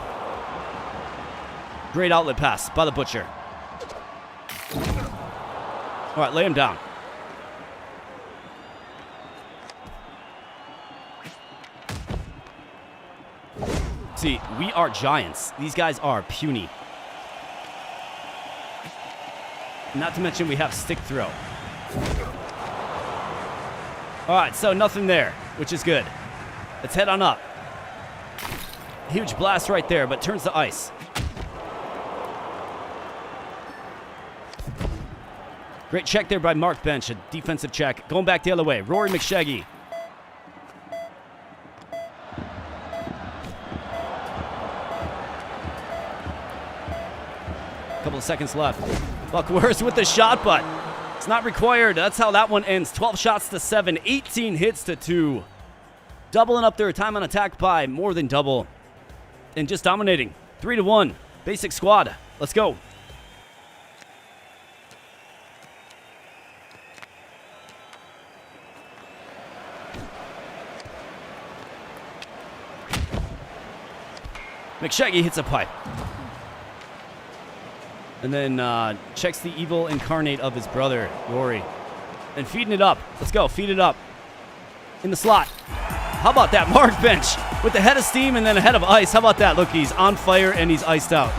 Great outlet pass by the Butcher. All right, lay him down. See, we are giants. These guys are puny. Not to mention we have stick throw. All right, so nothing there, which is good. Let's head on up. Huge blast right there, but turns the ice. Great check there by Mark Bench, a defensive check. Going back the other way, Rory McShaggy. Couple of seconds left. Buckhurst with the shot, but it's not required. That's how that one ends. 12 shots to 7, 18 hits to 2. Doubling up their time on attack by more than double. And just dominating. 3-1. Basic squad. Let's go. McShaggy hits a pipe. And then checks the evil incarnate of his brother, Rory. And feeding it up. Let's go. Feed it up. In the slot. How about that? Mark Bench with the head of steam and then a head of ice. How about that? Look, he's on fire and he's iced out.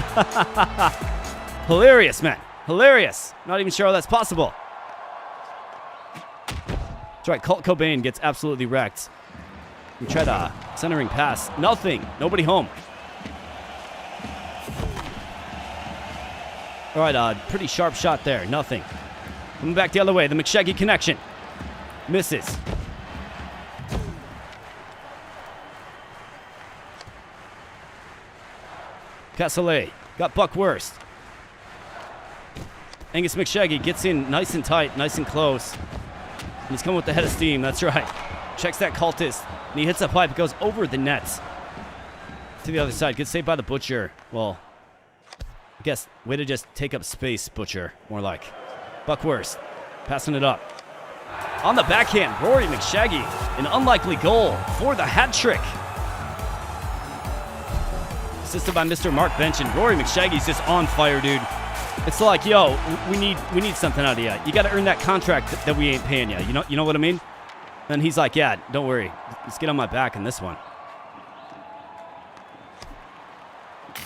Hilarious, man. Hilarious. Not even sure how that's possible. That's right. Colt Cobain gets absolutely wrecked. We tried a centering pass. Nothing. Nobody home. All right, pretty sharp shot there. Nothing. Coming back the other way. The McShaggy connection. Misses. Castellet got Buckhurst. Angus McShaggy gets in nice and tight, nice and close. And he's coming with the head of steam. That's right. Checks that cultist. And he hits that pipe. It goes over the nets. To the other side. Good save by the Butcher. Well, I guess way to just take up space, Butcher. More like. Buckhurst passing it up. On the backhand, Rory McShaggy. An unlikely goal for the hat trick. Assisted by Mr. Mark Bench, and Rory McShaggy's just on fire, dude. It's like, yo, we need something out of you. You got to earn that contract that we ain't paying you. You know what I mean? And he's like, yeah, don't worry. Let's get on my back in this one.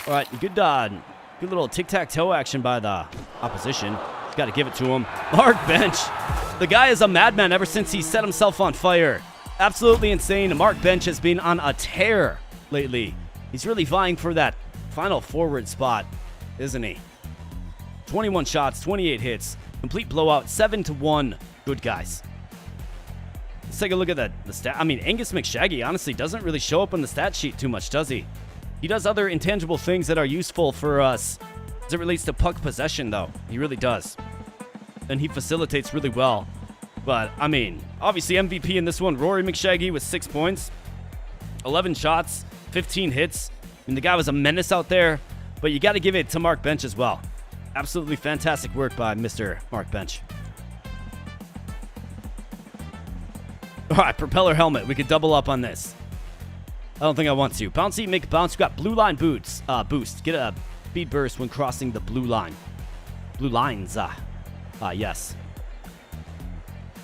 All right, good little tic-tac-toe action by the opposition. Got to give it to him. Mark Bench. The guy is a madman ever since he set himself on fire. Absolutely insane. Mark Bench has been on a tear lately. He's really vying for that final forward spot, isn't he? 21 shots, 28 hits. Complete blowout, 7-1. Good guys. Let's take a look at the stat. I mean, Angus McShaggy honestly doesn't really show up on the stat sheet too much, does he? He does other intangible things that are useful for us as it relates to puck possession, though. He really does. And he facilitates really well. But, I mean, obviously MVP in this one, Rory McShaggy with 6 points, 11 shots, 15 hits. I mean, the guy was a menace out there, but you got to give it to Mark Bench as well. Absolutely fantastic work by Mr. Mark Bench. All right, propeller helmet. We could double up on this. I don't think I want to. Bouncy, make bounce. We got blue line boots. Boost. Get a speed burst when crossing the blue line. Blue lines. Yes.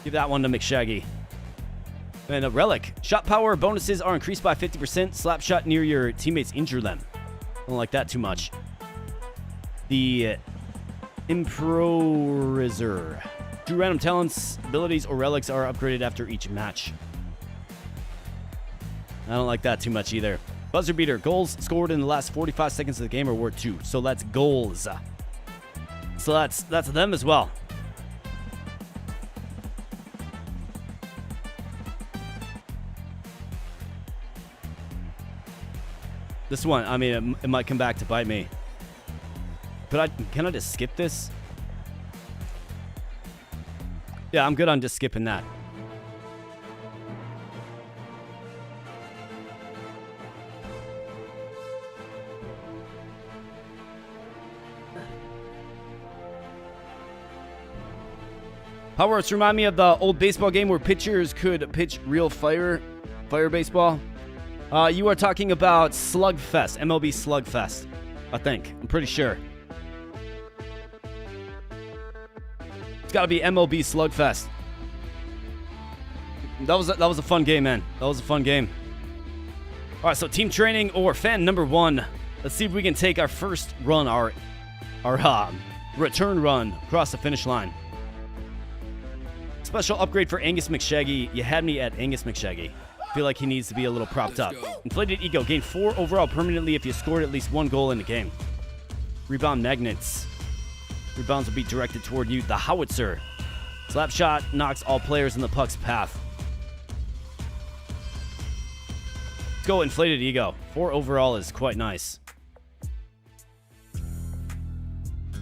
Give that one to McShaggy. And a relic. Shot power bonuses are increased by 50%. Slap shot near your teammates injure them. I don't like that too much. The Improviser. Drew random talents, abilities, or relics are upgraded after each match. I don't like that too much either. Buzzer beater. Goals scored in the last 45 seconds of the game are worth 2. So that's goals. So that's them as well. This one, I mean, it might come back to bite me. But can I just skip this? Yeah, I'm good on just skipping that. Power Arts remind me of the old baseball game where pitchers could pitch real fire baseball. You are talking about Slugfest, MLB Slugfest, I think. I'm pretty sure. It's got to be MLB Slugfest. That was a fun game, man. That was a fun game. All right, so team training or fan number 1. Let's see if we can take our first run, our return run across the finish line. Special upgrade for Angus McShaggy. You had me at Angus McShaggy. Feel like he needs to be a little propped up. Inflated ego. Gain 4 overall permanently if you scored at least 1 goal in the game. Rebound magnets. Rebounds will be directed toward you. The howitzer. Slap shot knocks all players in the puck's path. Let's go inflated ego. 4 overall is quite nice.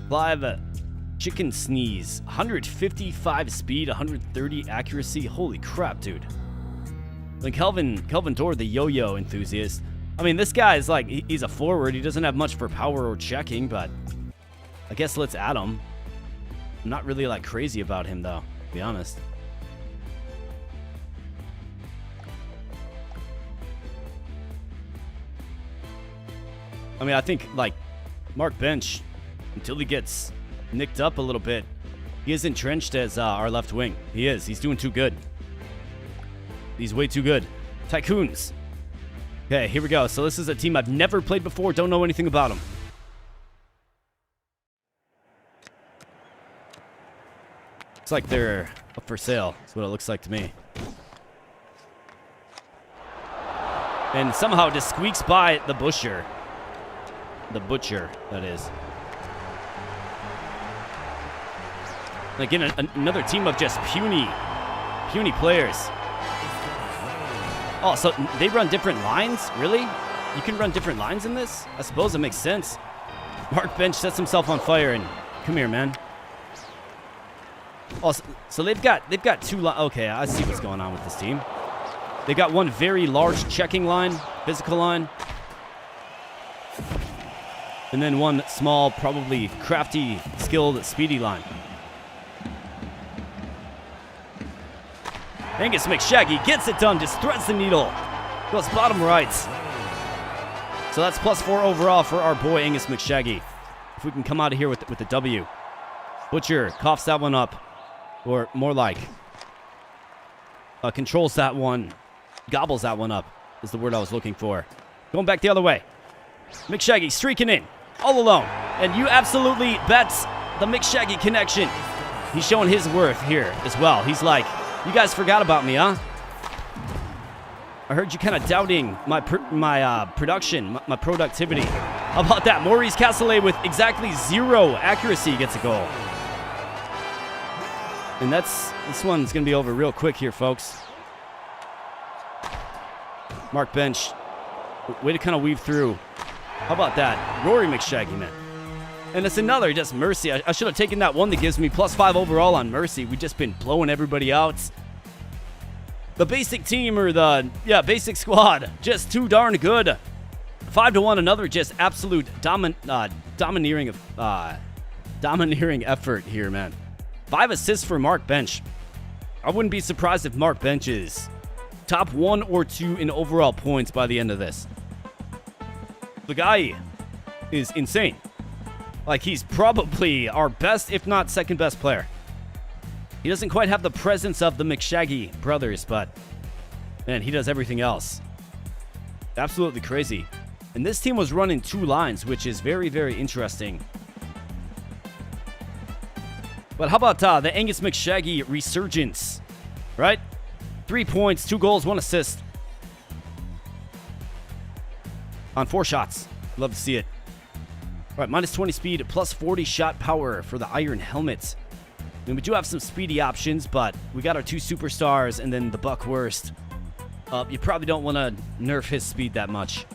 5 chicken sneeze. 155 speed, 130 accuracy. Holy crap, dude. Like Kelvin Dorr, the yo-yo enthusiast. I mean, this guy is like, he's a forward. He doesn't have much for power or checking, but I guess let's add him. I'm not really like crazy about him though, to be honest. I mean, I think like Mark Bench, until he gets nicked up a little bit, he is entrenched as our left wing. He is. He's doing too good. He's way too good. Tycoons. Okay, here we go. So this is a team I've never played before. Don't know anything about them. Looks like they're up for sale. That's what it looks like to me. And somehow just squeaks by the butcher. The butcher, that is. Again, another team of just puny players. Oh, so they run different lines? Really? You can run different lines in this? I suppose it makes sense. Mark Bench sets himself on fire and come here, man. Oh, so they've got 2 lines. Okay, I see what's going on with this team. They got one very large checking line, physical line, and then one small, probably crafty, skilled, speedy line. Angus McShaggy gets it done, just threads the needle. Goes bottom right. So that's +4 overall for our boy Angus McShaggy. If we can come out of here with the W. Butcher coughs that one up. Or more like, controls that one. Gobbles that one up is the word I was looking for. Going back the other way. McShaggy streaking in, all alone. And you absolutely bet the McShaggy connection. He's showing his worth here as well. He's like, you guys forgot about me, huh? I heard you kind of doubting my production, my productivity. How about that? Maurice Castellet with exactly 0 accuracy gets a goal. And this one's going to be over real quick here, folks. Mark Bench, way to kind of weave through. How about that? Rory McShaggy, man. And it's another just mercy. I should have taken that one that gives me +5 overall on mercy. We've just been blowing everybody out. The basic team, or basic squad, just too darn good. 5-1, another just absolute domineering effort here, man. 5 assists for Mark Bench. I wouldn't be surprised if Mark Bench is top 1 or 2 in overall points by the end of this. The guy is insane. Like, he's probably our best, if not second best player. He doesn't quite have the presence of the McShaggy brothers, but man, he does everything else. Absolutely crazy. And this team was running 2 lines, which is very, very interesting. But how about the Angus McShaggy resurgence, right? 3 points, 2 goals, 1 assist. on 4 shots. Love to see it. All right, minus 20 speed, plus 40 shot power for the iron helmet. I mean, we do have some speedy options, but we got our 2 superstars and then the Buckwurst. You probably don't want to nerf his speed that much.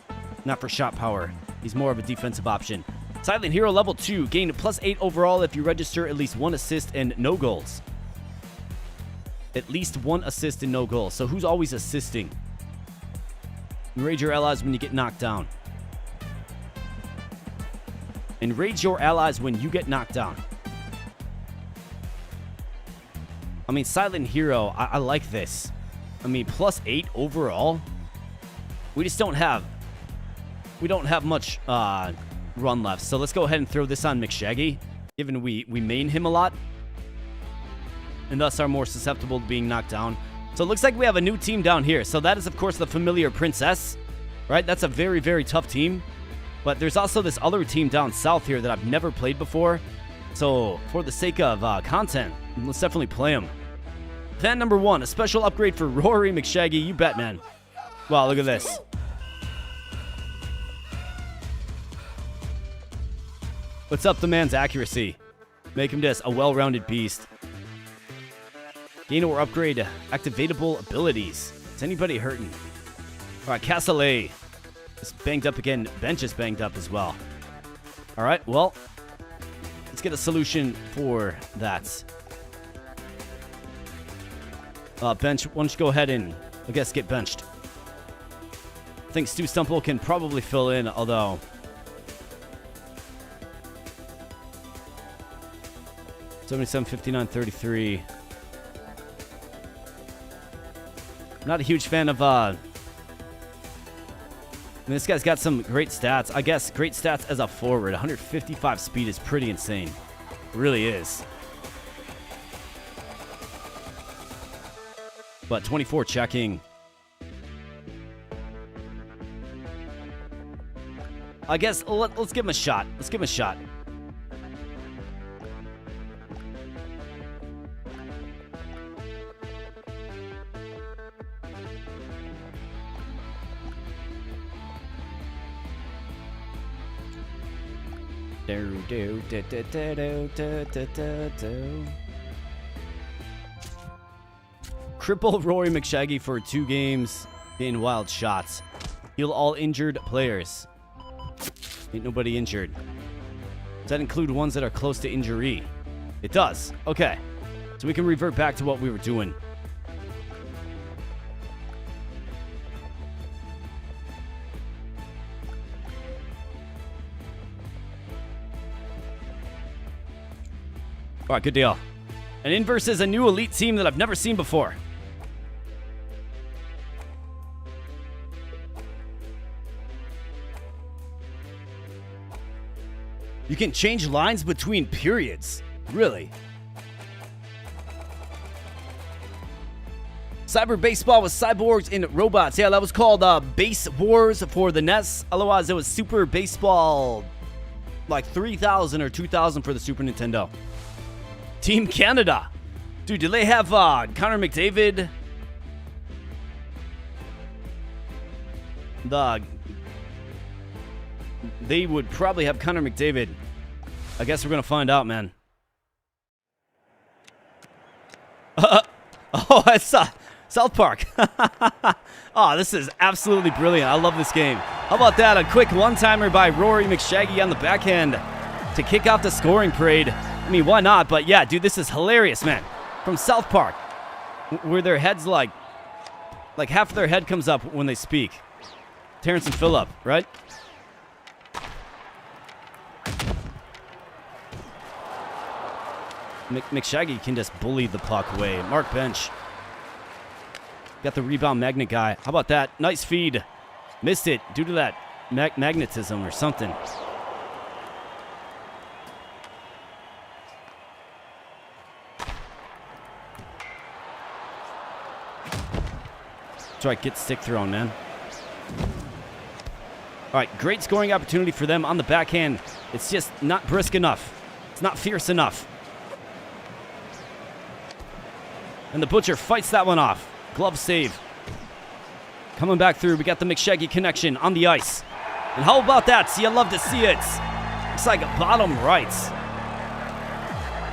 Not for shot power. He's more of a defensive option. Silent Hero level 2. Gain plus 8 overall if you register at least 1 assist and no goals. At least 1 assist and no goals. So who's always assisting? Enrage your allies when you get knocked down. Enrage your allies when you get knocked down. I mean, Silent Hero, I like this. I mean, plus 8 overall. We just don't have... We don't have much run left. So let's go ahead and throw this on McShaggy, given we main him a lot. And thus are more susceptible to being knocked down. So it looks like we have a new team down here. So that is, of course, the familiar Princess. Right? That's a very, very tough team. But there's also this other team down south here that I've never played before. So for the sake of content, let's definitely play them. Fan number 1, a special upgrade for Rory McShaggy. You bet, man. Wow, look at this. What's up the man's accuracy? Make him just a well-rounded beast. Gain or upgrade activatable abilities. Is anybody hurting? All right, Castellet is banged up again. Bench is banged up as well. All right, well, let's get a solution for that. Bench, why don't you go ahead and, I guess, get benched. I think Stu Stumple can probably fill in, although... 77, 59, 33. I'm not a huge fan of, I mean, this guy's got some great stats. I guess great stats as a forward. 155 speed is pretty insane. It really is. But 24 checking. I guess let's give him a shot. Let's give him a shot. Cripple Rory McShaggy for 2 games. Gain wild shots. Heal all injured players. Ain't nobody injured. Does that include ones that are close to injury? It does. Okay. So we can revert back to what we were doing. All right, good deal. And Inverse is a new elite team that I've never seen before. You can change lines between periods. Really? Cyber Baseball with cyborgs and robots. Yeah, that was called Base Wars for the NES. Otherwise, it was Super Baseball, like 3000 or 2000 for the Super Nintendo. Team Canada. Dude, do they have Connor McDavid? They would probably have Connor McDavid. I guess we're going to find out, man. Oh, it's South Park. Oh, this is absolutely brilliant. I love this game. How about that? A quick one-timer by Rory McShaggy on the backhand to kick off the scoring parade. I mean, why not? But yeah, dude, this is hilarious, man. From South Park, where their heads like half of their head comes up when they speak. Terrence and Phillip, right? McShaggy can just bully the puck away. Mark Bench. Got the rebound magnet guy. How about that? Nice feed. Missed it due to that magnetism or something. That's right, get stick thrown, man. All right, great scoring opportunity for them on the backhand. It's just not brisk enough. It's not fierce enough. And the Butcher fights that one off. Glove save. Coming back through. We got the McShaggy connection on the ice. And how about that? See, I love to see it. Looks like bottom right.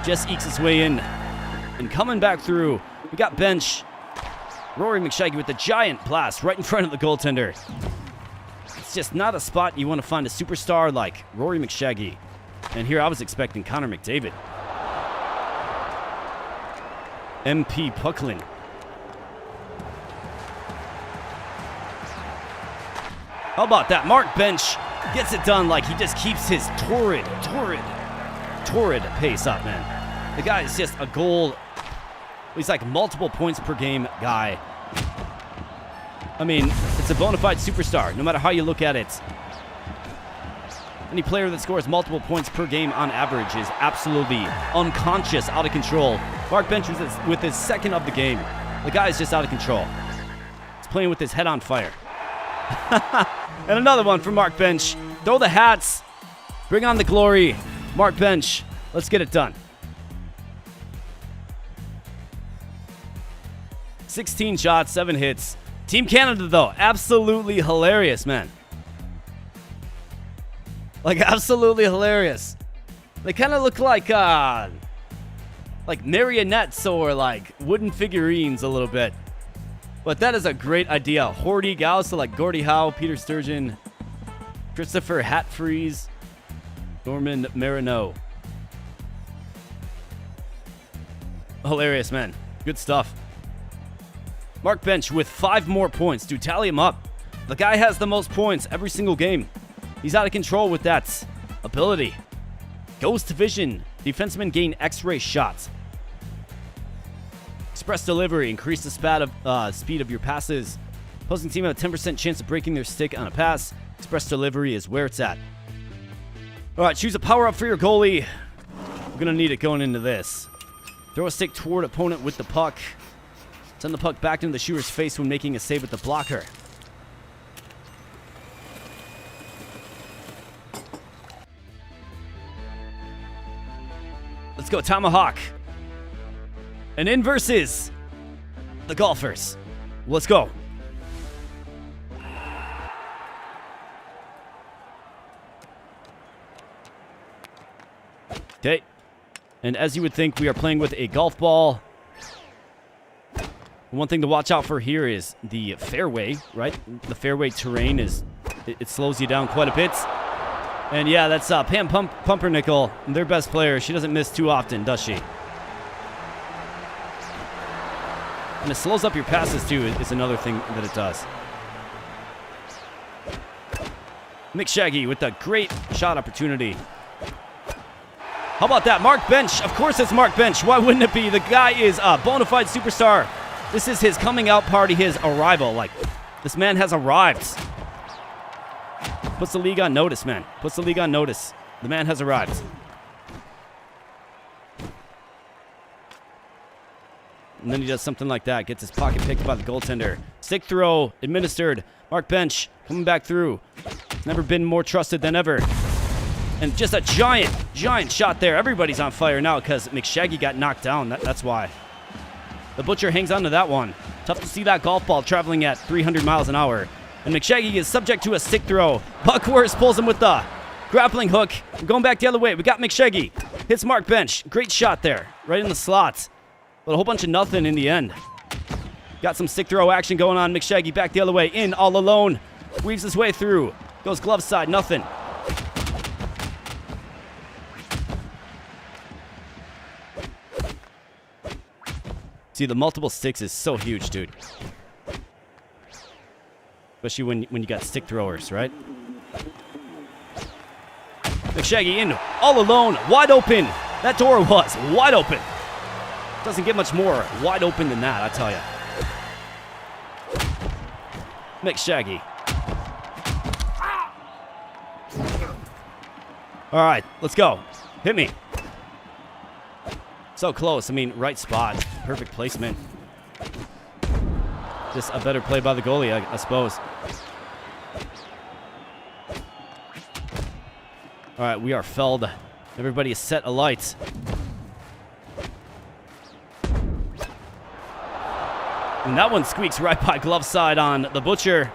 Just ekes his way in. And coming back through, we got bench. Rory McShaggy with the giant blast right in front of the goaltender. It's just not a spot you want to find a superstar like Rory McShaggy. And here I was expecting Connor McDavid. MP Pucklin. How about that? Mark Bench gets it done like he just keeps his torrid pace up, man. The guy is just a goal. He's like multiple points per game guy. I mean, it's a bona fide superstar, no matter how you look at it. Any player that scores multiple points per game on average is absolutely unconscious, out of control. Mark Bench with his second of the game. The guy is just out of control. He's playing with his head on fire. And another one from Mark Bench. Throw the hats. Bring on the glory. Mark Bench. Let's get it done. 16 shots, 7 hits. Team Canada, though, absolutely hilarious, man. Like, absolutely hilarious. They kind of look like marionettes or like wooden figurines a little bit. But that is a great idea. Horty Gauss, so like Gordie Howe, Peter Sturgeon, Christopher Hatfreeze, Norman Marino. Hilarious, man. Good stuff. Mark Bench with 5 more points. Dude, tally him up. The guy has the most points every single game. He's out of control with that ability. Ghost Vision. Defensemen gain X-ray shots. Express delivery. Increase the speed of your passes. Opposing team have a 10% chance of breaking their stick on a pass. Express delivery is where it's at. All right, choose a power-up for your goalie. We're going to need it going into this. Throw a stick toward opponent with the puck. Send the puck back into the shooter's face when making a save with the blocker. Let's go, Tomahawk. And in versus the golfers. Let's go. Okay. And as you would think, we are playing with a golf ball. One thing to watch out for here is the fairway, right? The fairway terrain it slows you down quite a bit. And yeah, that's Pam Pumpernickel, their best player. She doesn't miss too often, does she? And it slows up your passes too, is another thing that it does. McShaggy with a great shot opportunity. How about that? Mark Bench. Of course it's Mark Bench. Why wouldn't it be? The guy is a bona fide superstar. This is his coming out party, his arrival. Like, this man has arrived. Puts the league on notice, man. Puts the league on notice. The man has arrived. And then he does something like that. Gets his pocket picked by the goaltender. Stick throw administered. Mark Bench coming back through. Never been more trusted than ever. And just a giant shot there. Everybody's on fire now because McShaggy got knocked down. That's why. The Butcher hangs on to that one. Tough to see that golf ball traveling at 300 miles an hour. And McShaggy is subject to a stick throw. Buckworth pulls him with the grappling hook. We're going back the other way. We got McShaggy. Hits Mark Bench. Great shot there. Right in the slot. But a whole bunch of nothing in the end. Got some stick throw action going on. McShaggy back the other way. In all alone. Weaves his way through. Goes glove side. Nothing. See, the multiple sticks is so huge, dude. Especially when you got stick throwers, right? McShaggy in, all alone, wide open. That door was wide open. Doesn't get much more wide open than that, I tell you. McShaggy. All right, let's go. Hit me. So close. I mean, right spot. Perfect placement. Just a better play by the goalie, I suppose. All right, we are felled. Everybody is set alight. And that one squeaks right by glove side on the Butcher.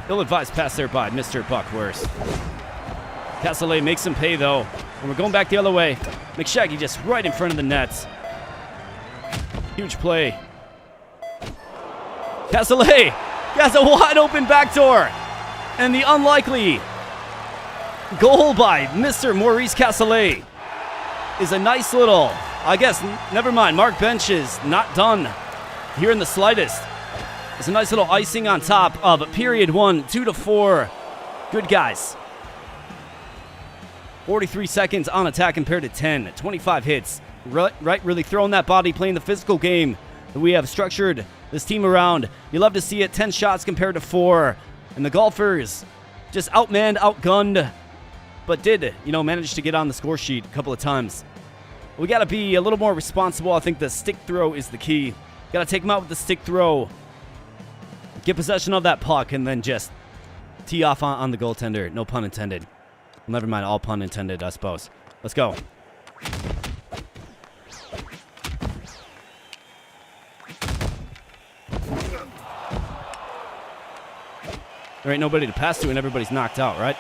Ill-advised pass there by Mr. Buckhurst. Castellet makes him pay, though. And we're going back the other way. McShaggy just right in front of the nets. Huge play. Castellet has a wide-open backdoor. And the unlikely goal by Mr. Maurice Castellet is a nice little, I guess, never mind. Mark Bench is not done here in the slightest. It's a nice little icing on top of period 1, 2-4. Good guys. 43 seconds on attack compared to 10. 25 hits. Right, really throwing that body, playing the physical game that we have structured this team around. You love to see it. 10 shots compared to 4. And the golfers just outmanned, outgunned, but did, manage to get on the score sheet a couple of times. We got to be a little more responsible. I think the stick throw is the key. Got to take them out with the stick throw. Get possession of that puck and then just tee off on the goaltender. No pun intended. Well, never mind, all pun intended, I suppose. Let's go. There ain't nobody to pass to and everybody's knocked out, right?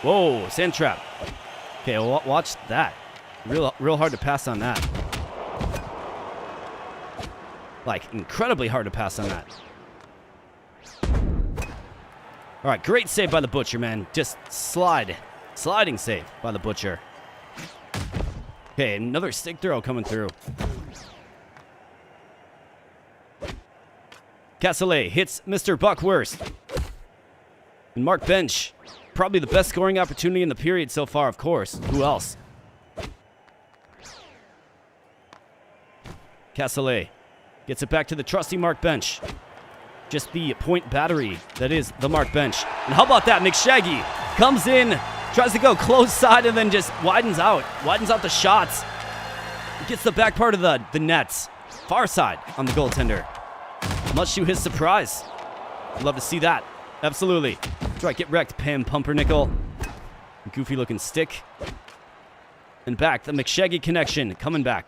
Whoa, sand trap. Okay, well, watch that. Real hard to pass on that. Like, incredibly hard to pass on that. All right, great save by the Butcher, man. Just sliding save by the Butcher. Okay, another stick throw coming through. Castellet hits Mr. Buckhurst. And Mark Bench, probably the best scoring opportunity in the period so far, of course. Who else? Castellet gets it back to the trusty Mark Bench. Just the point battery that is the Mark Bench. And how about that? McShaggy comes in, tries to go close side, and then just widens out the shots. Gets the back part of the nets. Far side on the goaltender. Much to his surprise. Love to see that. Absolutely. Try to get wrecked, Pam Pumpernickel. Goofy looking stick. And back, the McShaggy connection. Coming back.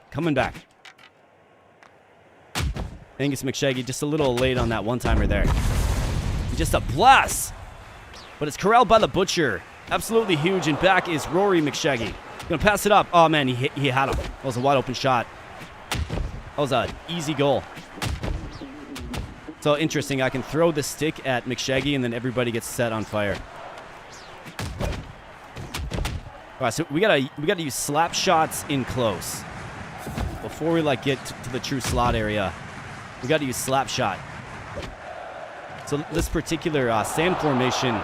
Angus McShaggy just a little late on that one-timer there. Just a blast. But it's corralled by the Butcher. Absolutely huge. And back is Rory McShaggy. Gonna pass it up. Oh, man, he had him. That was a wide-open shot. That was an easy goal. So interesting. I can throw the stick at McShaggy, and then everybody gets set on fire. All right, so we gotta use slap shots in close before we get to the true slot area. We got to use slap shot. So this particular sand formation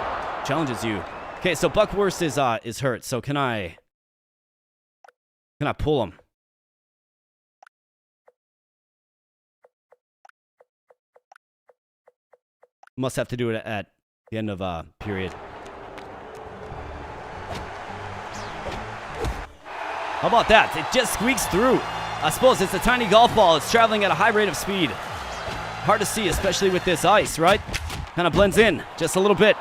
challenges you. Okay, so Buckhurst is hurt. So can I pull him? Must have to do it at the end of period. How about that? It just squeaks through. I suppose it's a tiny golf ball. It's traveling at a high rate of speed. Hard to see, especially with this ice, right? Kind of blends in just a little bit.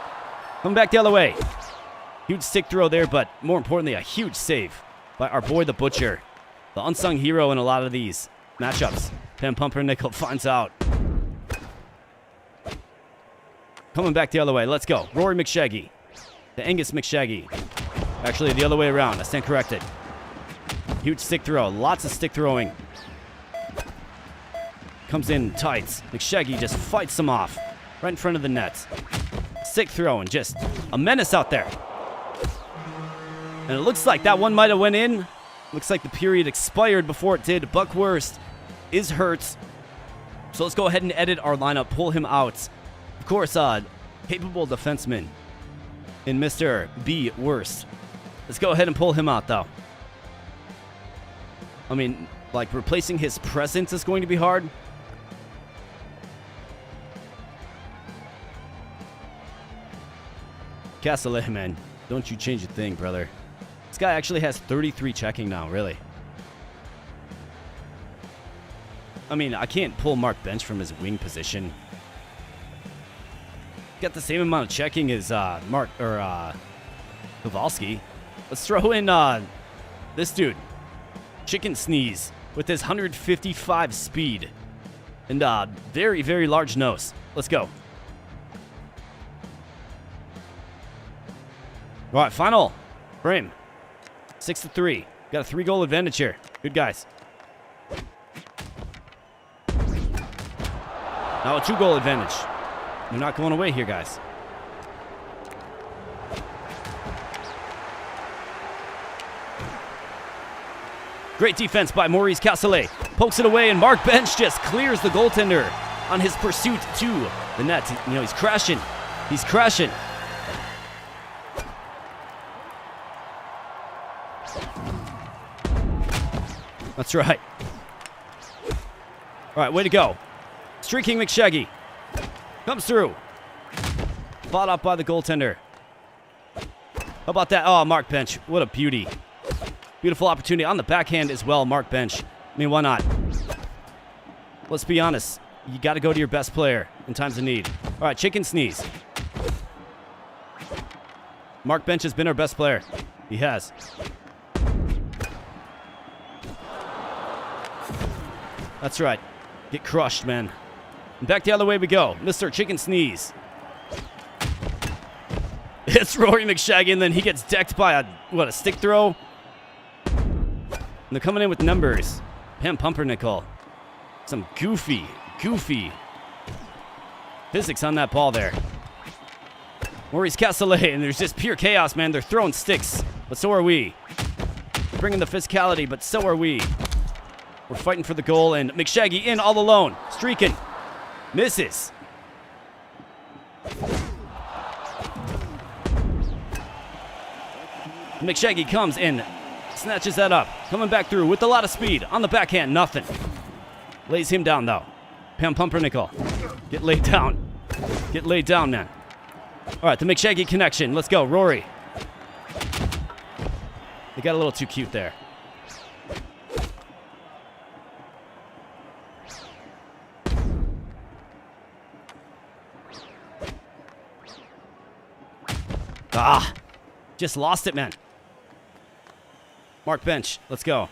Coming back the other way. Huge stick throw there, but more importantly, a huge save by our boy, the Butcher. The unsung hero in a lot of these matchups. Pam Pumpernickel finds out. Coming back the other way. Let's go. Rory McShaggy. To Angus McShaggy. Actually, the other way around. I stand corrected. Huge stick throw. Lots of stick throwing. Comes in tight. McShaggy just fights him off. Right in front of the net. Stick throw and just a menace out there. And it looks like that one might have went in. Looks like the period expired before it did. Buckhurst is hurt. So let's go ahead and edit our lineup. Pull him out. Of course, capable defenseman in Mr. B. Worst. Let's go ahead and pull him out, though. I mean, replacing his presence is going to be hard. Castellet, man. Don't you change a thing, brother. This guy actually has 33 checking now, really. I mean, I can't pull Mark Bench from his wing position. Got the same amount of checking as Kowalski. Let's throw in this dude. Chicken Sneeze with his 155 speed and very, very large nose. Let's go. All right, final frame. 6-3. Got a 3-goal advantage here. Good guys. Now a 2-goal advantage. They're not going away here, guys. Great defense by Maurice Castellet. Pokes it away, and Mark Bench just clears the goaltender on his pursuit to the net. You know, he's crashing. He's crashing. That's right. All right, way to go. Streaking McShaggy. Comes through. Fought up by the goaltender. How about that? Oh, Mark Bench. What a beauty. Beautiful opportunity on the backhand as well, Mark Bench. I mean, why not? Let's be honest. You got to go to your best player in times of need. All right, chicken sneeze. Mark Bench has been our best player. He has. That's right. Get crushed, man. And back the other way we go. Mr. Chicken Sneeze. It's Rory McShaggy, and then he gets decked by a stick throw? And they're coming in with numbers. Pam Pumpernickel. Some goofy physics on that ball there. Maurice Castellet, and there's just pure chaos, man. They're throwing sticks, but so are we. Bringing the physicality, but so are we. We're fighting for the goal, and McShaggy in all alone. Streaking. Misses. McShaggy comes in, snatches that up. Coming back through with a lot of speed. On the backhand, nothing. Lays him down, though. Pam Pumpernickel. Get laid down. Get laid down, man. All right, the McShaggy connection. Let's go, Rory. They got a little too cute there. Ah, just lost it, man. Mark Bench, let's go.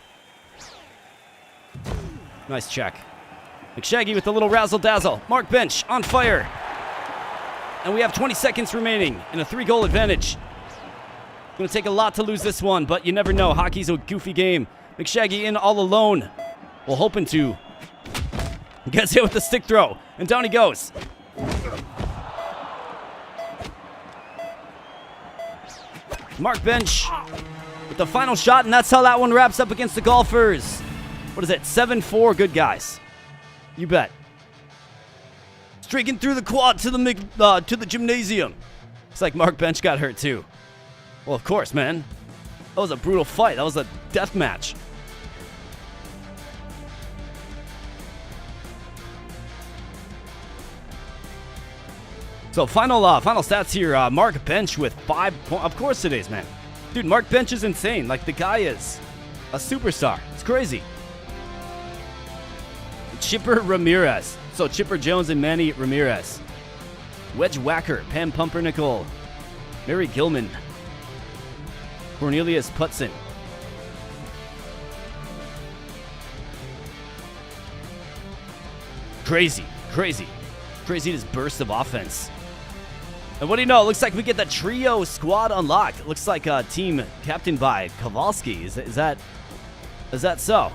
Nice check. McShaggy with a little razzle-dazzle. Mark Bench on fire. And we have 20 seconds remaining in a 3-goal advantage. Going to take a lot to lose this one, but you never know. Hockey's a goofy game. McShaggy in all alone. Well, hoping to. Gets hit with the stick throw, and down he goes. Mark Bench with the final shot, and that's how that one wraps up against the Golfers. What is it? 7-4. Good guys. You bet. Streaking through the quad to the gymnasium. Looks like Mark Bench got hurt too. Well, of course, man. That was a brutal fight. That was a death match. So final stats here. Mark Bench with 5 points. Of course it is, man. Dude, Mark Bench is insane. Like, the guy is a superstar. It's crazy. Chipper Ramirez. So Chipper Jones and Manny Ramirez. Wedge Whacker, Pam Pumpernickel, Mary Gilman, Cornelius Putson. Crazy this burst of offense. And what do you know? It looks like we get the trio squad unlocked. It looks like a team captained by Kowalski. Is that so?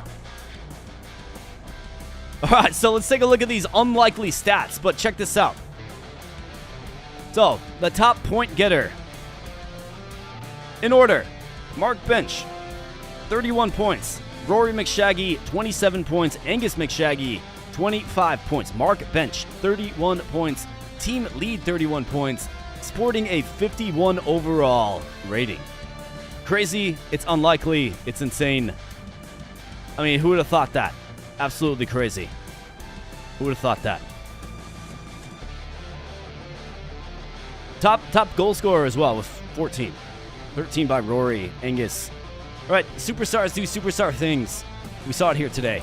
All right, so let's take a look at these unlikely stats, but check this out. So, the top point getter. In order, Mark Bench, 31 points. Rory McShaggy, 27 points. Angus McShaggy, 25 points. Mark Bench, 31 points. Team lead, 31 points. Sporting a 51 overall rating. Crazy, it's unlikely, it's insane. I mean, who would have thought that? Absolutely crazy. Who would have thought that? Top goal scorer as well with 14. 13 by Rory, Angus. All right, superstars do superstar things. We saw it here today.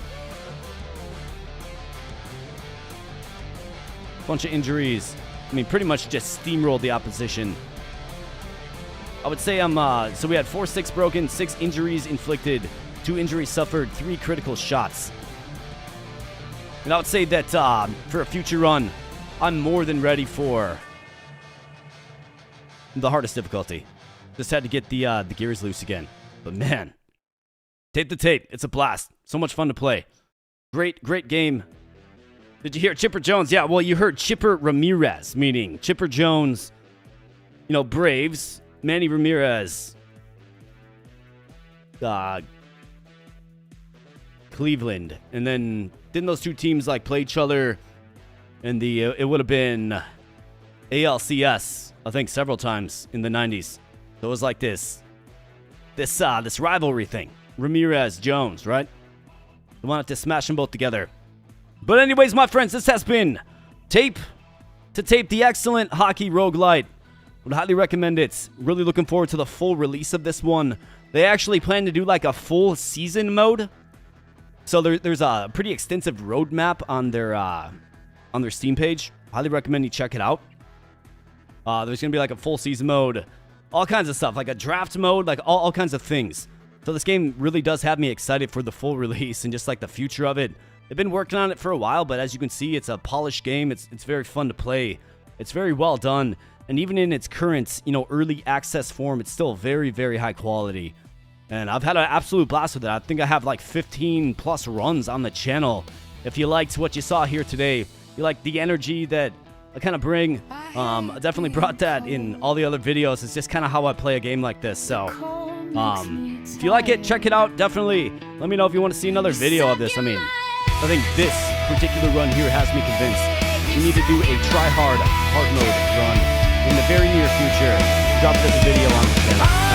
Bunch of injuries. I mean, pretty much just steamrolled the opposition. I would say so we had 4 sticks broken, 6 injuries inflicted, 2 injuries suffered, 3 critical shots. And I would say that for a future run, I'm more than ready for the hardest difficulty. Just had to get the gears loose again. But man, tape the tape. It's a blast. So much fun to play. Great game. Did you hear Chipper Jones? Yeah, well, you heard Chipper Ramirez, meaning Chipper Jones, you know, Braves, Manny Ramirez, Cleveland. And then didn't those two teams like play each other in the, it would have been ALCS, I think several times in the 90s. So it was like this rivalry thing. Ramirez, Jones, right? They wanted to smash them both together. But anyways, my friends, this has been Tape to Tape, the excellent hockey roguelite. Would highly recommend it. Really looking forward to the full release of this one. They actually plan to do like a full season mode. So there's a pretty extensive roadmap on their Steam page. Highly recommend you check it out. There's going to be like a full season mode. All kinds of stuff, like a draft mode, like all kinds of things. So this game really does have me excited for the full release and just like the future of it. They've been working on it for a while, but as you can see, it's a polished game. It's very fun to play. It's very well done. And even in its current, you know, early access form, it's still very, very high quality. And I've had an absolute blast with it. I think I have like 15 plus runs on the channel. If you liked what you saw here today, you like the energy that I kind of bring. I definitely brought that in all the other videos. It's just kind of how I play a game like this. So, if you like it, check it out. Definitely let me know if you want to see another video of this. I mean, I think this particular run here has me convinced we need to do a try-hard, hard mode run in the very near future. Drop this video on the channel.